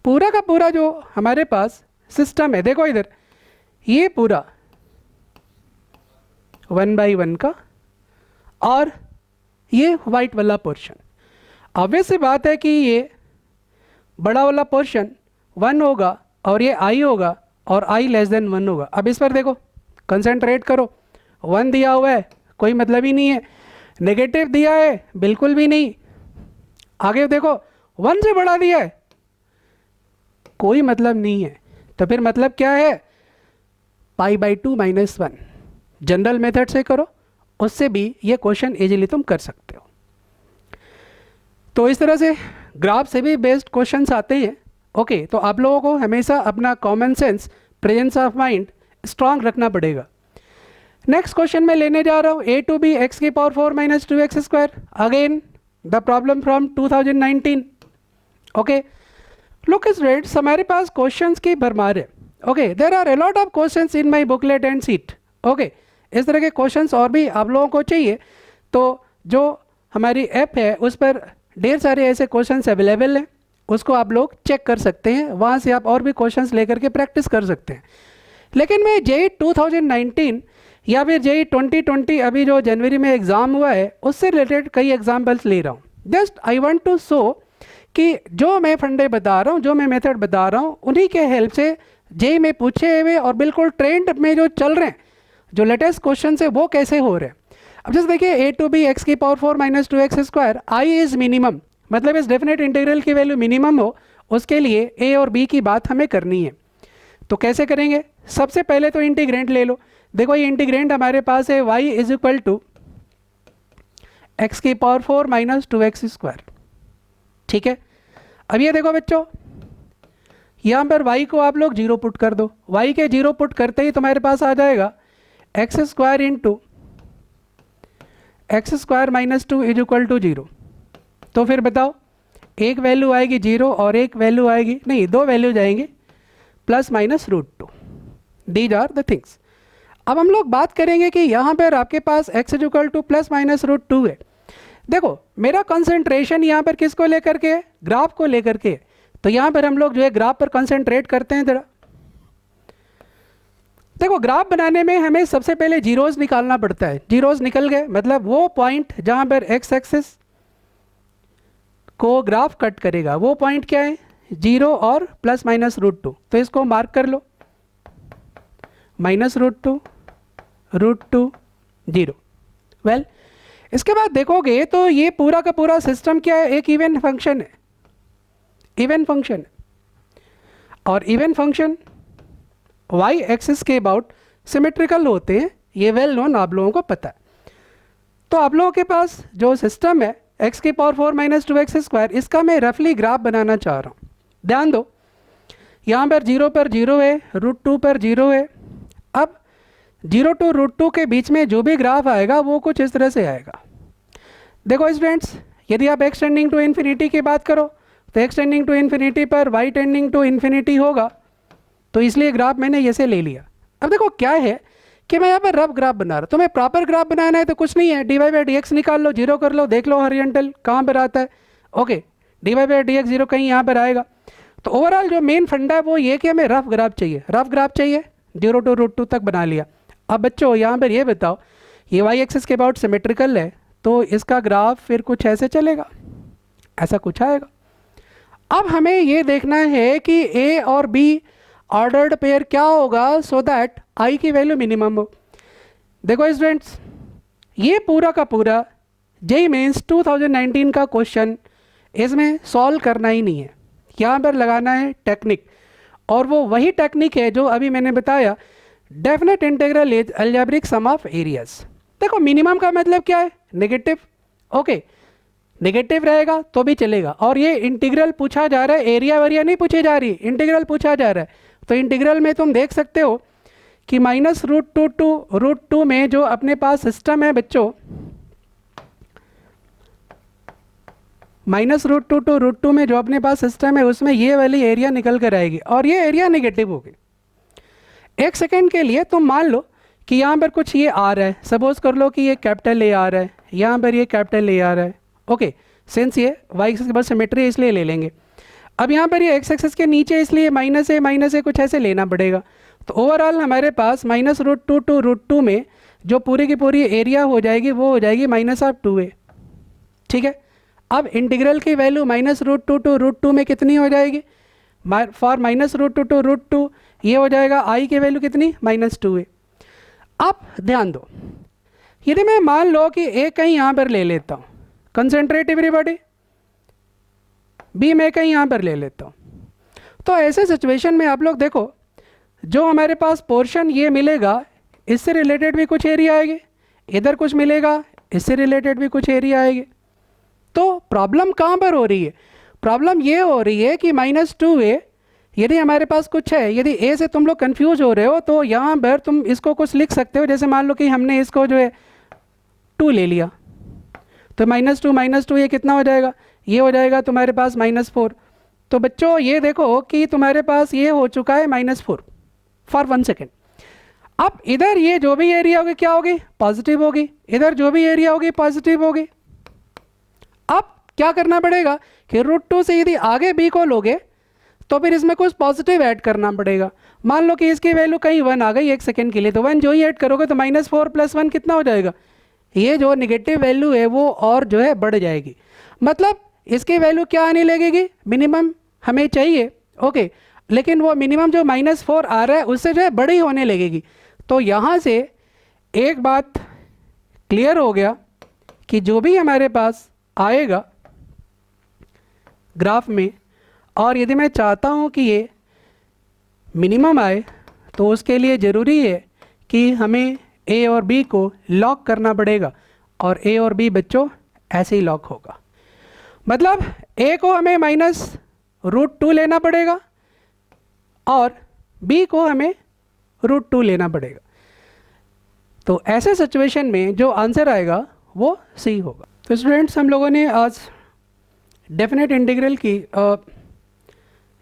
पूरा का पूरा जो हमारे पास सिस्टम है, देखो इधर ये पूरा 1/1 का, और ये वाइट वाला पोर्शन। ऑब्वियस सी बात है कि ये बड़ा वाला पोर्शन 1 होगा और ये आई होगा, और आई लेस देन 1 होगा। अब इस पर देखो, कंसंट्रेट करो। 1 दिया हुआ है, कोई मतलब ही नहीं है। नेगेटिव दिया है, बिल्कुल भी नहीं। आगे देखो 1 से बड़ा दिया है, कोई मतलब नहीं है। तो फिर मतलब क्या है? π/2 - 1। जनरल मेथड से करो, उससे भी ये क्वेश्चन इजीली तुम कर सकते हो। तो इस तरह से ग्राफ से भी बेस्ड क्वेश्चंस आते हैं। ओके, तो आप लोगों को हमेशा अपना common sense, presence of mind strong रखना पड़ेगा। नेक्स्ट क्वेश्चन मैं लेने जा रहा हूँ a to b x⁴ - 2x²। Again the problem from 2019। Okay, look students, हमारे पास क्वेश्चंस की भरमार है। Okay, there are a lot of questions in my booklet and sheet. Okay, इस तरह के क्वेश्चंस और भी आप लोगों को चाहिए तो जो हमारी ऐप है उस पर ढेर सारे ऐसे क्वेश्चंस अवेलेबल हैं, उसको आप लोग चेक कर सकते हैं, वहाँ से आप और भी क्वेश्चंस लेकर के प्रैक्टिस कर सकते हैं। लेकिन मैं JEE 2019 या फिर JEE 2020 अभी जो जनवरी में एग्ज़ाम हुआ है उससे रिलेटेड कई एग्जाम्पल्स ले रहा हूँ। Just I want to show कि जो मैं फंडे बता रहा हूँ, जो मैं मेथड बता रहा हूँ, उन्हीं के हेल्प से JEE में पूछे हुए और बिल्कुल ट्रेंड में जो चल रहे हैं, जो लेटेस्ट क्वेश्चन है वो कैसे हो रहे हैं। अब जैसे देखिए a to b x⁴ - 2x², I is minimum, मतलब इस डेफिनेट इंटीग्रल की वैल्यू मिनिमम हो, उसके लिए a और b की बात हमें करनी है। तो कैसे करेंगे? सबसे पहले तो इंटीग्रेंट ले लो। देखो ये इंटीग्रेंट हमारे पास है y = x⁴ - 2x²। ठीक है, अब ये देखो बच्चों, यहाँ पर y को आप लोग 0 पुट कर दो। y के 0 पुट करते ही तुम्हारे पास आ जाएगा x² × x² - 2 = 0। तो फिर बताओ, एक वैल्यू आएगी 0 और एक वैल्यू आएगी, नहीं, दो वैल्यू जाएंगे ±√2। These are the things. अब हम लोग बात करेंगे कि यहाँ पर आपके पास x = ±√2 है। देखो मेरा कंसंट्रेशन यहाँ पर किसको लेकर के? ग्राफ को लेकर के। तो यहाँ पर हम लोग जो है ग्राफ पर कंसंट्रेट करते हैं जरा। देखो ग्राफ बनाने में हमें सबसे पहले जीरोस निकालना पड़ता है। जीरोस निकल गए, मतलब वो पॉइंट जहाँ पर x एक्सिस को ग्राफ कट करेगा वो पॉइंट क्या है? 0 और ±√2। तो इसको मार्क कर लो, -√2, √2, 0। वेल, इसके बाद देखोगे तो ये पूरा का पूरा सिस्टम क्या है? एक इवन फंक्शन है, इवन फंक्शन है। और इवन फंक्शन y एक्सिस के अबाउट सिमेट्रिकल होते हैं, ये वेल नोन, आप लोगों को पता है। तो आप लोगों के पास जो सिस्टम है x⁴ - 2x², इसका मैं रफली ग्राफ बनाना चाह रहा हूँ। ध्यान दो, यहाँ पर 0 पर 0 है, √2 पर 0 है। अब 0 to √2 के बीच में जो भी ग्राफ आएगा वो कुछ इस तरह से आएगा। देखो स्टूडेंट्स, यदि आप x टेंडिंग टू इन्फिनिटी की बात करो तो x टेंडिंग टू इन्फिनिटी पर y टेंडिंग टू इन्फिनिटी होगा, तो इसलिए ग्राफ मैंने ऐसे ले लिया। अब देखो क्या है कि मैं यहाँ पर रफ ग्राफ बना रहा हूँ। तुम्हें प्रॉपर ग्राफ बनाना है तो कुछ नहीं है, dy बाई डी एक्स निकाल लो, जीरो कर लो, देख लो हॉरिजॉन्टल कहाँ पर आता है। Okay, dy by D x zero कहीं यहाँ पर आएगा। तो ओवरऑल जो मेन फंडा है वो ये कि हमें रफ ग्राफ चाहिए, रफ ग्राफ चाहिए, 0 to √2 तक बना लिया। अब बच्चों यहाँ पर ये बताओ, ये वाई एक्सिस के अबाउट सिमेट्रिकल है तो इसका ग्राफ फिर कुछ ऐसे चलेगा, ऐसा कुछ आएगा। अब हमें ये देखना है कि ए और बी ऑर्डर्ड पेयर क्या होगा सो दैट आई की वैल्यू मिनिमम हो। देखो स्टूडेंट्स, ये पूरा का पूरा जेईई मेंस 2019 का क्वेश्चन, इसमें सॉल्व करना ही नहीं है, यहाँ पर लगाना है टेक्निक, और वो वही टेक्निक है जो अभी मैंने बताया, definite integral is algebraic sum of areas. देखो मिनिमम का मतलब क्या है, नेगेटिव। ओके, नेगेटिव रहेगा तो भी चलेगा, और ये इंटीग्रल पूछा जा रहा है, एरिया वेरिया नहीं पूछी जा रही, इंटीग्रल पूछा जा रहा है। तो इंटीग्रल में तुम देख सकते हो कि -√2 to √2 में जो अपने पास सिस्टम है बच्चों, -√2 to √2 में जो अपने पास सिस्टम है उसमें ये वाली एरिया निकल कर आएगी, और ये एरिया नेगेटिव होगी। एक सेकेंड के लिए तुम मान लो कि यहाँ पर कुछ ये आ रहा है, सपोज कर लो कि ये कैपिटल ए आ रहा है, यहाँ पर ये कैपिटल ए आ रहा है। ओके, सिंस ये वाई एक्सिस के पास सिमेट्री है इसलिए ले लेंगे। अब यहाँ पर ये एक्स एक्सिस के नीचे इसलिए माइनस ए कुछ ऐसे लेना पड़ेगा। तो ओवरऑल हमारे पास -√2 to √2 में जो पूरी की पूरी एरिया हो जाएगी वो हो जाएगी -2a। ठीक है, अब इंटीग्रल की वैल्यू -√2 to √2 में कितनी हो जाएगी, फॉर -√2 to √2 ये हो जाएगा आई की वैल्यू कितनी, -2a। अब ध्यान दो, यदि मैं मान लो कि ए कहीं यहाँ पर ले लेता हूँ, कंसेंट्रेट एवरीबॉडी, बी मैं कहीं यहाँ पर ले लेता हूँ, तो ऐसे सिचुएशन में आप लोग देखो जो हमारे पास पोर्शन ये मिलेगा इससे रिलेटेड भी कुछ एरिया आएगी, इधर कुछ मिलेगा इससे रिलेटेड भी कुछ एरिया आएगी। तो प्रॉब्लम कहाँ पर हो रही है, प्रॉब्लम ये हो रही है कि -2a यदि हमारे पास कुछ है, यदि ए से तुम लोग कंफ्यूज हो रहे हो तो यहाँ पर तुम इसको कुछ लिख सकते हो, जैसे मान लो कि हमने इसको जो है 2 ले लिया, तो -2 ये कितना हो जाएगा, ये हो जाएगा तुम्हारे पास -4। तो बच्चों ये देखो कि तुम्हारे पास ये हो चुका है -4 फॉर 1 सेकेंड। अब इधर ये जो भी एरिया होगी क्या होगी, पॉजिटिव होगी, इधर जो भी एरिया होगी पॉजिटिव होगी। अब क्या करना पड़ेगा कि √2 से यदि आगे बी को लोगे तो फिर इसमें कुछ पॉजिटिव ऐड करना पड़ेगा। मान लो कि इसकी वैल्यू कहीं 1 आ गई 1 सेकेंड के लिए, तो 1 जो ही ऐड करोगे तो -4 + 1 कितना हो जाएगा, ये जो नेगेटिव वैल्यू है वो और जो है बढ़ जाएगी। मतलब इसकी वैल्यू क्या आने लगेगी, मिनिमम हमें चाहिए। ओके, लेकिन वो मिनिमम जो -4 आ रहा है उससे जो है बड़ी होने लगेगी। तो यहाँ से एक बात क्लियर हो गया कि जो भी हमारे पास आएगा ग्राफ में, और यदि मैं चाहता हूँ कि ये मिनिमम आए तो उसके लिए ज़रूरी है कि हमें ए और बी को लॉक करना पड़ेगा, और ए और बी बच्चों ऐसे ही लॉक होगा। मतलब ए को हमें -√2 लेना पड़ेगा और बी को हमें √2 लेना पड़ेगा। तो ऐसे सिचुएशन में जो आंसर आएगा वो सी होगा। तो स्टूडेंट्स, हम लोगों ने आज डेफिनेट इंटीग्रल की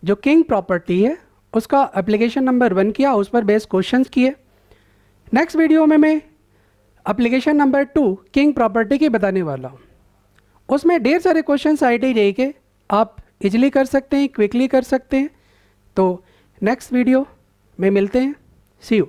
जो किंग प्रॉपर्टी है उसका एप्लीकेशन नंबर 1 किया, उस पर बेस्ड क्वेश्चंस किए। नेक्स्ट वीडियो में मैं एप्लीकेशन नंबर 2 किंग प्रॉपर्टी की बताने वाला हूँ। उसमें ढेर सारे क्वेश्चंस IIT JEE के आप इजीली कर सकते हैं, क्विकली कर सकते हैं। तो नेक्स्ट वीडियो में मिलते हैं, सी यू।